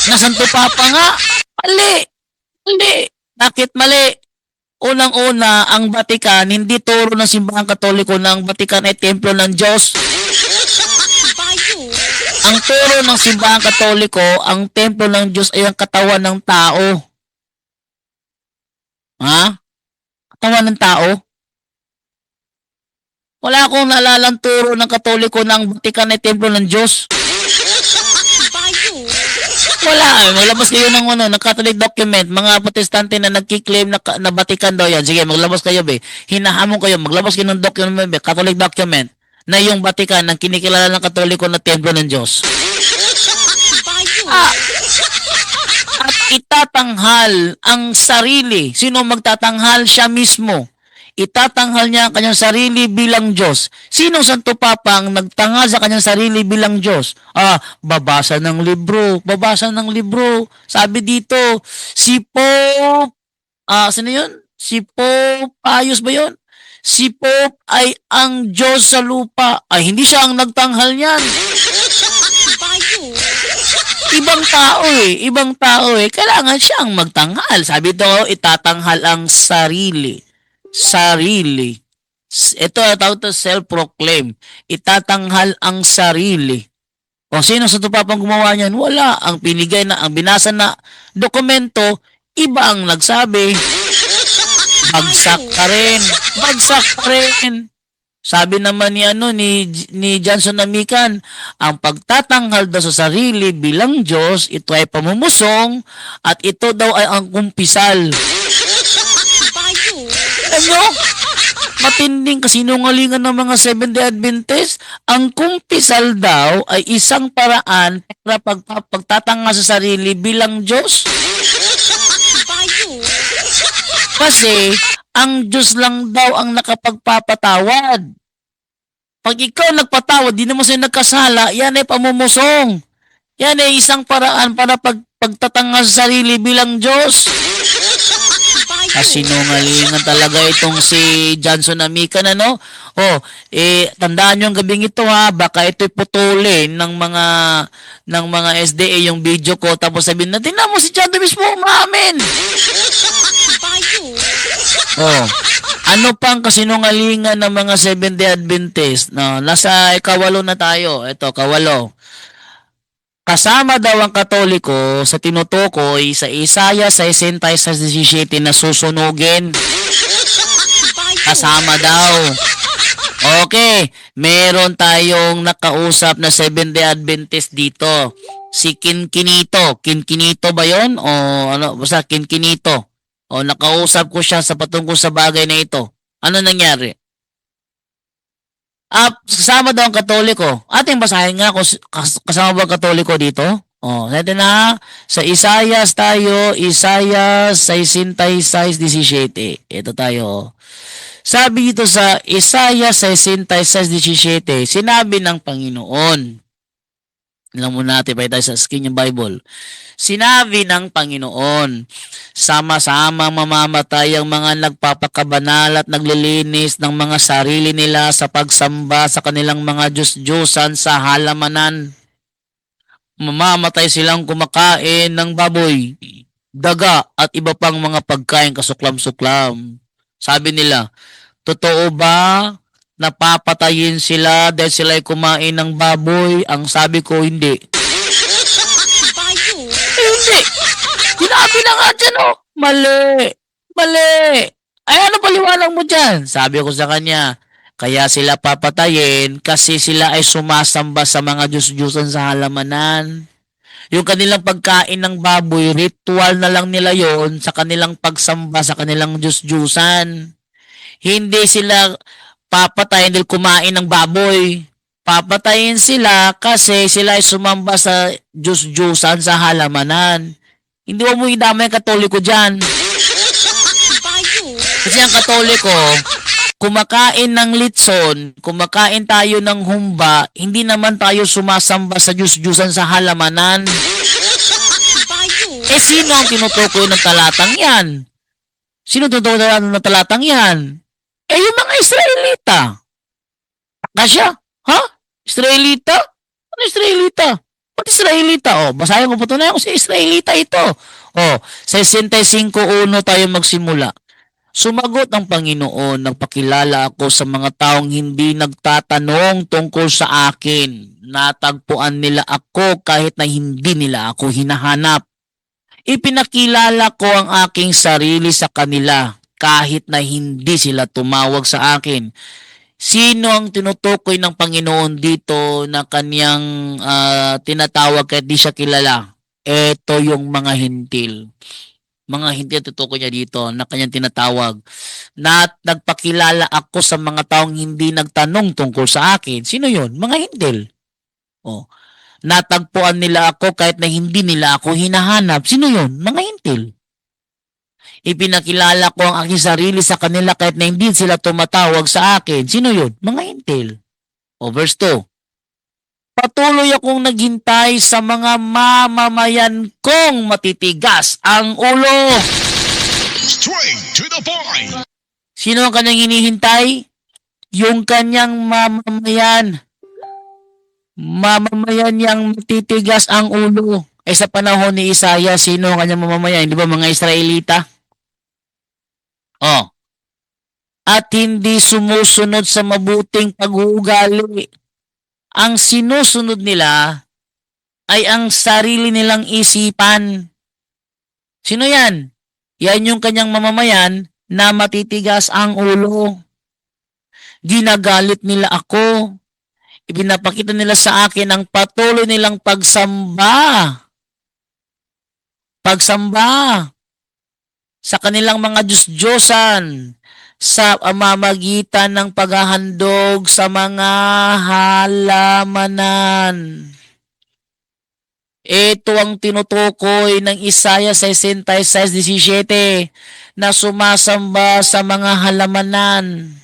Na Santo Papa nga. Mali. Bakit mali? Unang-una, ang Batikan, hindi turo ng Simbahang Katoliko na ang Batikan ay templo ng Diyos. Ang turo ng Simbahang Katoliko, ang templo ng Diyos ay ang katawan ng tao. Ha? Katawan ng tao? Wala akong naalalang turo ng Katoliko na ang Batikan ay templo ng Diyos. Wala. Maglabas kayo ng Catholic document. Mga Protestante na nagkiklaim na Batikan daw yan. Sige, maglabas kayo, be. Hinahamon kayo. Maglabas kayo ng document, be. Catholic document na yung Batikan ang kinikilala ng Katoliko na templo ng Diyos. At itatanghal ang sarili. Sino magtatanghal? Siya mismo. Itatanghal niya ang kanyang sarili bilang Diyos. Sinong Santo Papa ang nagtanghal sa kanyang sarili bilang Diyos? Babasa ng libro. Sabi dito, si Pope, sino yun? Si Pope Pius ba yun? Si Pope ay ang Diyos sa lupa. Hindi siya ang nagtanghal niyan. Ibang tao eh. Kailangan siya ang magtanghal. Sabi dito, itatanghal ang sarili. Ito tawag to self-proclaim. Itatanghal ang sarili. O sino sa tupapang gumawa niyan? Wala. Ang binasa na dokumento, iba ang nagsabi. Bagsak ka rin. Sabi naman ni Johnson Namikan, ang pagtatanghal daw sa sarili bilang Diyos, ito ay pamumusong at ito daw ay ang kumpisal. Matinding kasinungalingan ng mga Seventh-day Adventist. Ang kumpisal daw ay isang paraan para pagtatanghal sa sarili bilang Diyos. Kasi ang Diyos lang daw ang nakapagpapatawad. Pag ikaw nagpatawad, di naman sa'yo nagkasala, yan ay pamumusong. Yan ay isang paraan para pagtatanghal sa sarili bilang Diyos. Kasinungalingan talaga itong si Johnson Namikan, tandaan nyo ang gabing ito baka ito'y putulin ng mga SDA yung video ko tapos sabihin na, tingnan mo si John mismo umamin. Ano pang kasinungalingan ng mga Seventh-day Adventist? Nasa ikawalo na tayo. Ito, kawalo. Kasama daw ang Katoliko sa tinutukoy sa Isaiah 60:17 na susunugin. Kasama daw. Okay, meron tayong nakausap na Seventh-day Adventist dito. Si Kinkinito. Kinkinito ba yon? O ano, basta Kinkinito. O nakausap ko siya sa patungkol sa bagay na ito. Ano nangyari? Kasama daw ang Katoliko. Ating basahin nga kung kasama ba ang Katoliko dito? O, natin na sa Isaias tayo, Isaias 66:17. Ito tayo. Sabi dito sa Isaiah 66:17, sinabi ng Panginoon. Alam mo natin, pa tayo sa screen yung Bible. Sinabi ng Panginoon, sama-sama mamamatay ang mga nagpapakabanal at naglilinis ng mga sarili nila sa pagsamba sa kanilang mga Diyos-Diyosan sa halamanan. Mamamatay silang kumakain ng baboy, daga at iba pang mga pagkain kasuklam-suklam. Sabi nila, totoo ba napapatayin sila dahil sila'y kumain ng baboy? Ang sabi ko, hindi. Hindi. Sinabi na nga dyan, oh. Mali. Mali. Ay, ano paliwanag mo dyan? Sabi ko sa kanya, kaya sila papatayin kasi sila ay sumasamba sa mga Diyos-Diyosan sa halamanan. Yung kanilang pagkain ng baboy, ritual na lang nila yon sa kanilang pagsamba sa kanilang Diyos-Diyusan. Hindi sila papatayin dahil kumain ng baboy. Papatayin sila kasi sila ay sumamba sa Diyos-Diyusan sa halamanan. Hindi mo idamay ang Katoliko dyan. Kasi ang Katoliko, kumakain ng litson, kumakain tayo ng humba, hindi naman tayo sumasamba sa Diyos-Diyusan sa halamanan. Eh, sino ang tinutukoy ng talatang yan? Sino tinutukoy ng talatang yan? Eh, yung mga Israelita. Kasya? Ha? Israelita? Ano Israelita? Ba't Israelita? O, basahin ko po ito na kung si Israelita ito. O, 65:1 tayo magsimula. Sumagot ang Panginoon, nagpakilala ako sa mga taong hindi nagtatanong tungkol sa akin. Natagpuan nila ako kahit na hindi nila ako hinahanap. Ipinakilala ko ang aking sarili sa kanila kahit na hindi sila tumawag sa akin. Sino ang tinutukoy ng Panginoon dito na kanyang tinatawag kahit di siya kilala? Ito yung mga hintil. Mga hindi tutukoy niya dito na kanyang tinatawag na nagpakilala ako sa mga taong hindi nagtanong tungkol sa akin. Sino yun? Mga hintil. Oh. Natagpuan nila ako kahit na hindi nila ako hinahanap. Sino yun? Mga hintil. Ipinakilala ko ang aking sarili sa kanila kahit na hindi sila tumatawag sa akin. Sino yun? Mga hintil. O verse 2. Patuloy akong naghintay sa mga mamamayan kong matitigas ang ulo. Straight to the point. Sino ang kanyang hinihintay? Yung kanyang mamamayan. Mamamayan niyang matitigas ang ulo. Sa panahon ni Isaiah, sino ang kanyang mamamayan? Di ba mga Israelita? Oh. At hindi sumusunod sa mabuting pag-uugali. Ang sinusunod nila ay ang sarili nilang isipan. Sino yan? Yan yung kanyang mamamayan na matitigas ang ulo. Ginagalit nila ako. Ipinapakita nila sa akin ang patuloy nilang pagsamba. Pagsamba sa kanilang mga Diyos-Diyosan sa pamamagitan ng paghahandog sa mga halamanan. Ito ang tinutukoy ng Isaiah 66:17 na sumasamba sa mga halamanan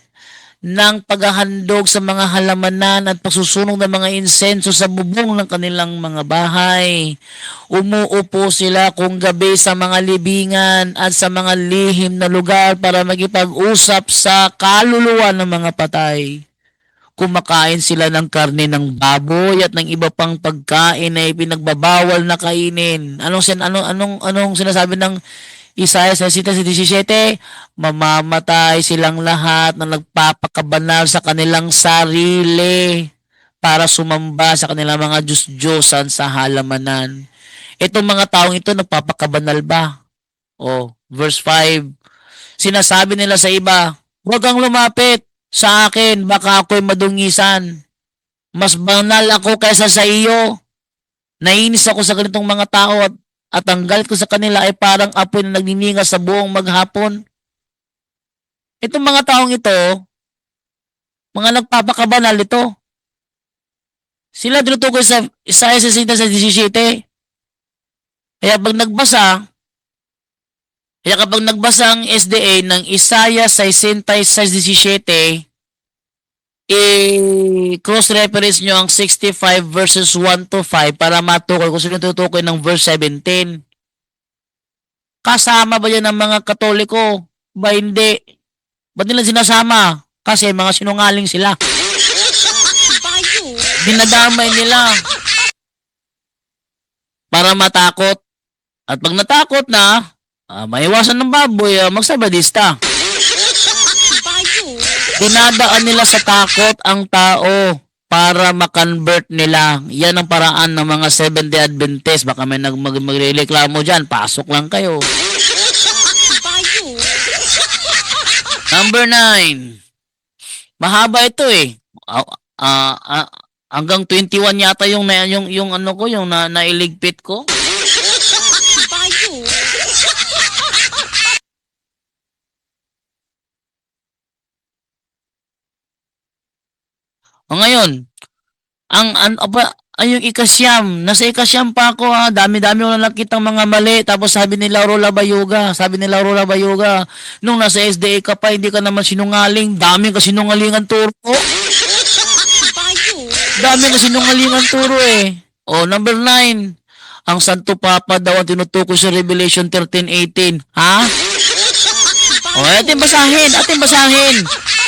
ng paghahandog sa mga halamanan at pagsusunog ng mga insenso sa bubong ng kanilang mga bahay. Umuupo sila kung gabi sa mga libingan at sa mga lihim na lugar para magipag-usap sa kaluluwa ng mga patay. Kumakain sila ng karne ng baboy at ng iba pang pagkain na ipinagbabawal na kainin. Anong sinasabi ng Isaiah 66:17, mamamatay silang lahat na nagpapakabanal sa kanilang sarili para sumamba sa kanilang mga Diyos-Diyosan sa halamanan. Itong mga taong ito nagpapakabanal ba? Verse 5, sinasabi nila sa iba, huwag kang lumapit sa akin, baka ako'y madungisan. Mas banal ako kaysa sa iyo. Nainis ako sa ganitong mga tao at ang galit ko sa kanila ay parang apoy na nagniningas sa buong maghapon. Itong mga taong ito, mga nagpapakabanal ito. Sila tinutukoy sa Isaiah 60:17. Kaya kapag nagbasa ang SDA ng Isaiah 60:17, i-cross-reference nyo ang 65 verses 1 to 5 para matukoy kung sino tutukoy ng verse 17. Kasama ba yan ng mga Katoliko? Ba hindi? Ba't nila sinasama? Kasi mga sinungaling sila. Dinadamay nila para matakot. At pag natakot na, maiwasan ng baboy, magsabadista. Dinadaan nila sa takot ang tao para makonvert nila. Yan ang paraan ng mga Seventh-day Adventist. Baka may magreklamo dyan, pasok lang kayo. Number 9. Mahaba ito eh. Hanggang 21 yata yung ano ko, yung nailigpit ko. O ngayon, yung ikasyam, nasa ikasyam pa ako ha, dami-dami ko na nakitang mga mali, tapos sabi ni Lauro Labayuga, nung nasa SDA ka pa, hindi ka naman sinungaling, dami ka sinungalingan turo. Dami ka sinungalingan turo eh. O, number 9, ang Santo Papa daw ang tinutukoy sa Revelation 13:18. Ha? O, ating basahin.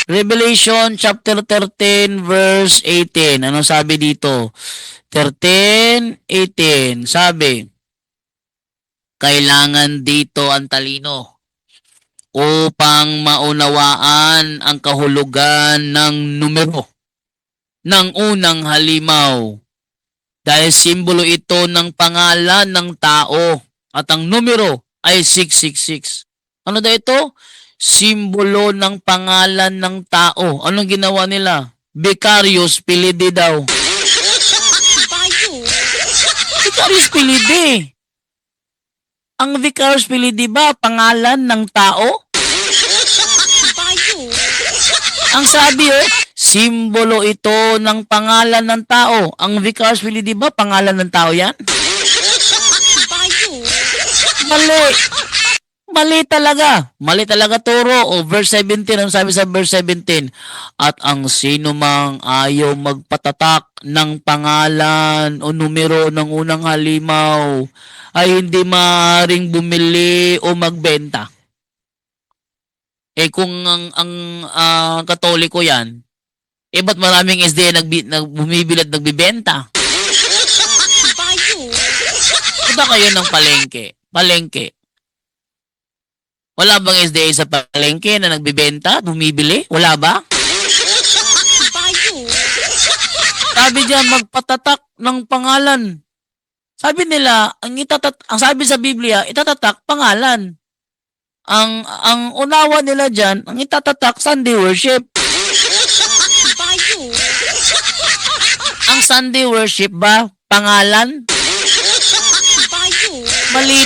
Revelation chapter 13 verse 18. Anong sabi dito? 13:18. Sabi, kailangan dito ang talino upang maunawaan ang kahulugan ng numero ng unang halimaw. Dahil simbolo ito ng pangalan ng tao at ang numero ay 666. Ano daw ito? Simbolo ng pangalan ng tao. Anong ginawa nila? Vicarius Filii daw. Vicarius Filii. Ang Vicarius Filii ba pangalan ng tao? Ang sabi simbolo ito ng pangalan ng tao. Ang Vicarius Filii ba pangalan ng tao yan? Mali talaga turo. O verse 17, ang sabi sa verse 17, at ang sino mang ayaw magpatatak ng pangalan o numero ng unang halimaw ay hindi maaaring bumili o magbenta. Kung ang Katoliko yan, ba't maraming SDA bumibili at nagbibenta? Punta kayo ng palengke. Wala bang SDA sa palengke na nagbibenta, bumibili? Wala ba? Sabi diyan, magpatatak ng pangalan. Sabi nila, ang sabi sa Biblia, itatatak pangalan. Ang unawa nila diyan, ang itatatak Sunday worship. Ang Sunday worship ba pangalan? Mali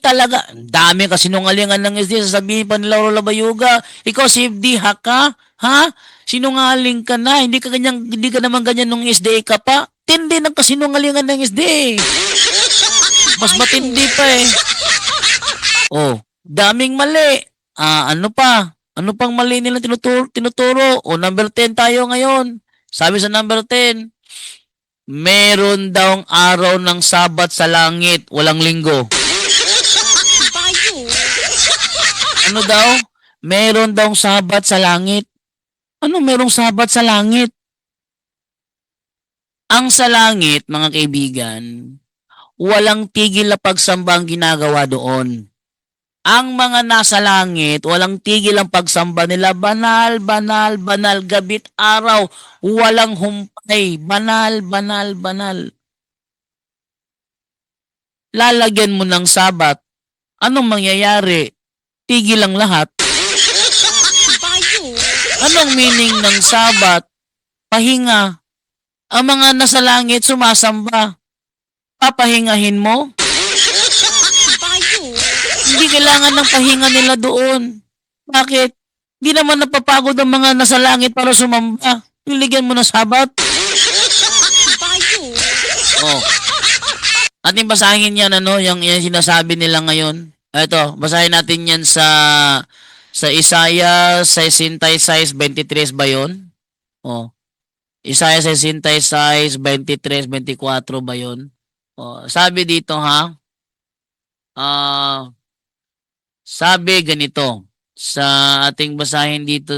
talaga. Ang dami kasi sinungalingan ng SDA. Sasabihin pa ni Lauro Labayuga, ikaw si FD ka? Ha? Sinungaling ka na. Hindi ka naman ganyan nung SDA ka pa. Tindi ng kasinungalingan ng SDA. Mas matindi pa eh. Oh, daming mali. Ano pang mali nila tinuturo? O, number 10 tayo ngayon. Sabi sa number 10, meron daw araw ng Sabat sa langit, walang linggo. Ano daw? Meron daw Sabat sa langit. Ano merong Sabat sa langit? Ang sa langit, mga kaibigan, walang tigil na pagsamba ang ginagawa doon. Ang mga nasa langit, walang tigil ang pagsamba nila. Banal, gabit araw, walang humpay. Banal. Lalagyan mo ng Sabat. Anong mangyayari? Tigil ang lahat. Anong meaning ng Sabat? Pahinga. Ang mga nasa langit sumasamba. Papahingahin mo? Hindi kailangan ng pahinga nila doon. Bakit? Hindi naman napapagod ang mga nasa langit para sumamba. Piligyan mo ng Sabat. Oh. Ating basahin yan, yung sinasabi nila ngayon. Ito, basahin natin yan sa Isaiah 66:23 ba yun? Oh. Isaiah 66:23-24 ba yun? Oh, sabi dito ha. Sabi ganito sa ating basahin dito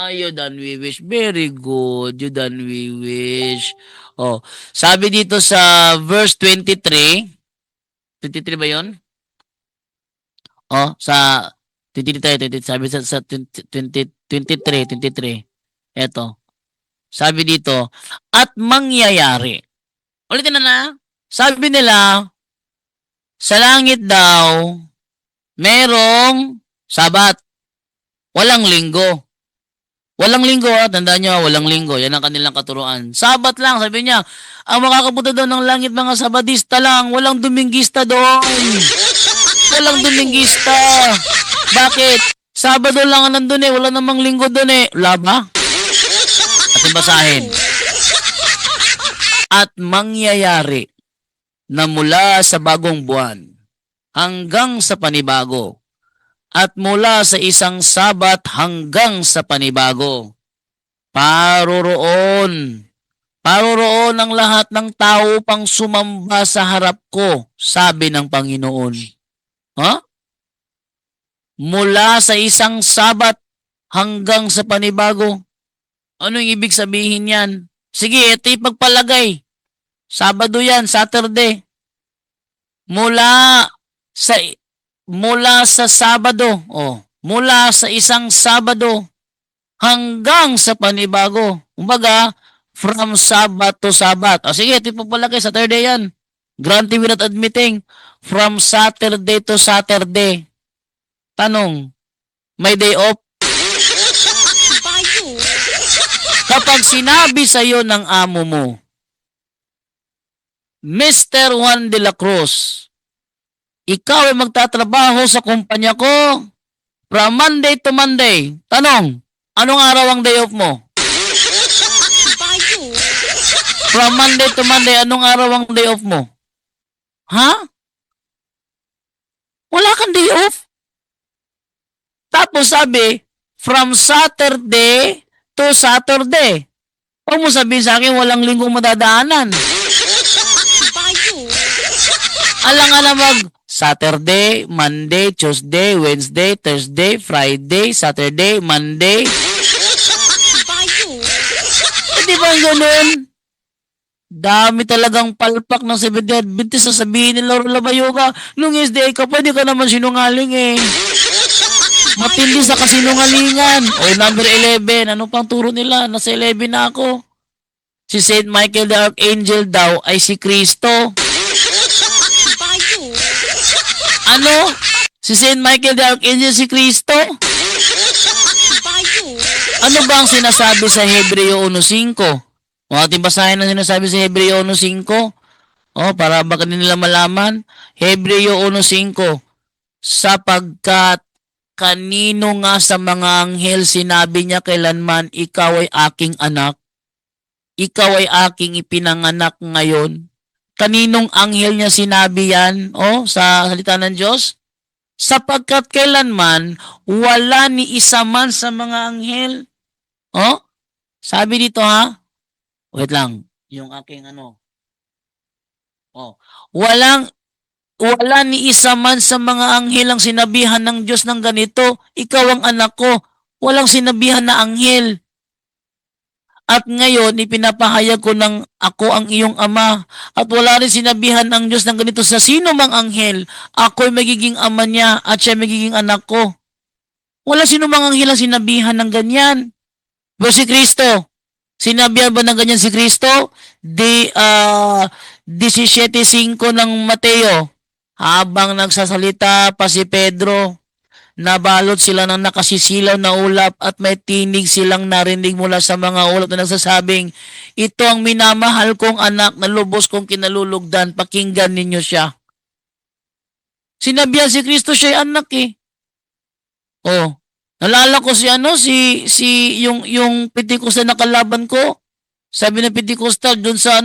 you done we wish. Very good. You done we wish. Oh, sabi dito sa verse 23. 23 ba 'yon? Oh, sa 23, sabi sa 23. Eto. Sabi dito, at mangyayari. Ulitin na. Sabi nila, sa langit daw, merong Sabat. Walang linggo. Walang linggo, tandaan nyo, walang linggo. Yan ang kanilang katuruan. Sabat lang, sabi niya. Ang makakapunta doon ng langit, mga Sabadista lang. Walang Dominguista doon. Walang Dominguista. Bakit? Sabado lang ang nandun wala namang linggo doon Wala ba? Ating basahin. At mangyayari na mula sa bagong buwan hanggang sa panibago at mula sa isang Sabat hanggang sa panibago. Paroroon ang lahat ng tao pang sumamba sa harap ko, sabi ng Panginoon. Ha? Mula sa isang Sabat hanggang sa panibago. Anong ibig sabihin yan? Sige, ito ipagpalagay. Sabado yan, Saturday. Mula sa Sabado, mula sa isang Sabado hanggang sa panibago. Kumbaga, from Sabbath to Sabbath. Sige, ito ipagpalagay, Saturday yan. Granted without admitting, from Saturday to Saturday. Tanong, may day off? Kapag sinabi sa iyo ng amo mo, Mr. Juan de la Cruz, ikaw ay magtatrabaho sa kumpanya ko from Monday to Monday. Tanong, anong araw ang day off mo? From Monday to Monday, anong araw ang day off mo? Ha? Wala kang day off? Tapos sabi, from Saturday to Saturday. Huwag mo sabihin sa akin, walang linggong madadaanan. Alang mag Saturday, Monday, Tuesday, Wednesday, Thursday, Friday, Saturday, Monday. Hindi ba ganun? Dami talagang palpak ng Seventh-day Adventist. Sasabihin ni Laura Labayoga, nung Wednesday ka, pwede ka naman sinungaling Matindi sa kasinungalingan. Number 11. Ano pang turo nila? Nasa 11 na ako. Si Saint Michael the Archangel daw ay si Kristo. Ano? Si Saint Michael the Archangel si Kristo? Ano ba ang sinasabi sa Hebreo 1:5? Ating basahin ang sinasabi sa Hebreo 1:5. Para baka nila malaman. Hebreo 1:5. Sapagkat kanino nga sa mga anghel sinabi niya kailanman, ikaw ay aking anak? Ikaw ay aking ipinanganak ngayon. Kaninong anghel niya sinabi yan? Sa salita ng Diyos? Sapagkat kailanman wala ni isa man sa mga anghel. Sabi dito ha? Wait lang. Yung aking Wala ni isa man sa mga anghel ang sinabihan ng Diyos ng ganito, ikaw ang anak ko. Walang sinabihan na anghel. At ngayon, ipinapahayag ko ng ako ang iyong ama. At wala rin sinabihan ng Diyos ng ganito sa sino mang anghel. Ako'y magiging ama niya at siya magiging anak ko. Wala sino mang anghel ang sinabihan ng ganyan. Pero si Kristo, sinabihan ba ng ganyan si Kristo? 17:5 ng Mateo. Habang nagsasalita pa si Pedro, nabalot sila ng nakasisilaw na ulap at may tinig silang narinig mula sa mga ulap na nagsasabing, ito ang minamahal kong anak na lubos kong kinalulugdan, pakinggan ninyo siya. Sinabihan si Kristo siya anak eh. Oh, nalala ko yung Pentecostal na kalaban ko. Sabi ng Pentecostal dun sa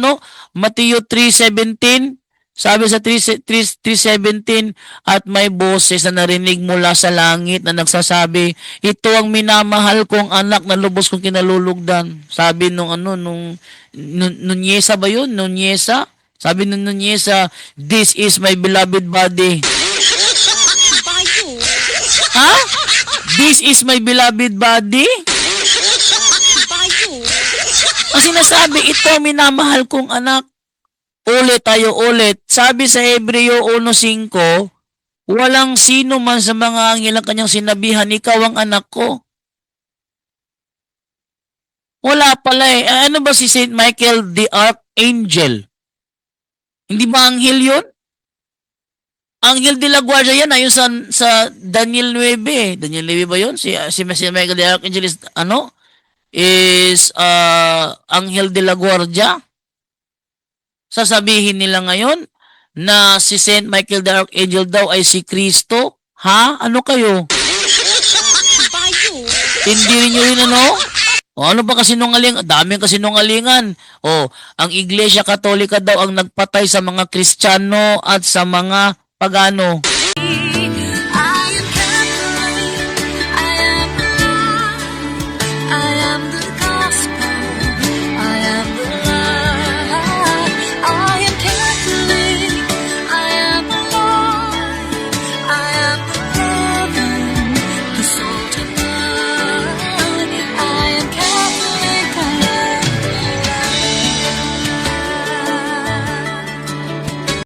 Mateo 3:17, sabi sa 3:17, at may boses na narinig mula sa langit na nagsasabi, ito ang minamahal kong anak na lubos kong kinalulugdan. Sabi nung Nunyesa ba yun? Nunyesa? Sabi nung Nunyesa, this is my beloved body. Ha? This is my beloved body? Ang sinasabi, ito minamahal kong anak. Ulit tayo ulit. Sabi sa Hebreo 1:5, walang sino man sa mga anghel ang kanyang sinabihan, ikaw ang anak ko. Wala pala eh. Ano ba si Saint Michael the Archangel? Hindi ba anghel yun? Anghel de la Guardia yan, ayon sa Daniel 9 eh. Daniel 9 ba yun? Si Michael the Archangel is Anghel de la Guardia. Sasabihin nila ngayon na si Saint Michael the Archangel daw ay si Kristo. Ha? Ano kayo? Hindi rin nyo rin O ano ba kasinungaling? Daming kasinungalingan. Ang Iglesia Katolika daw ang nagpatay sa mga Kristiyano at sa mga pagano.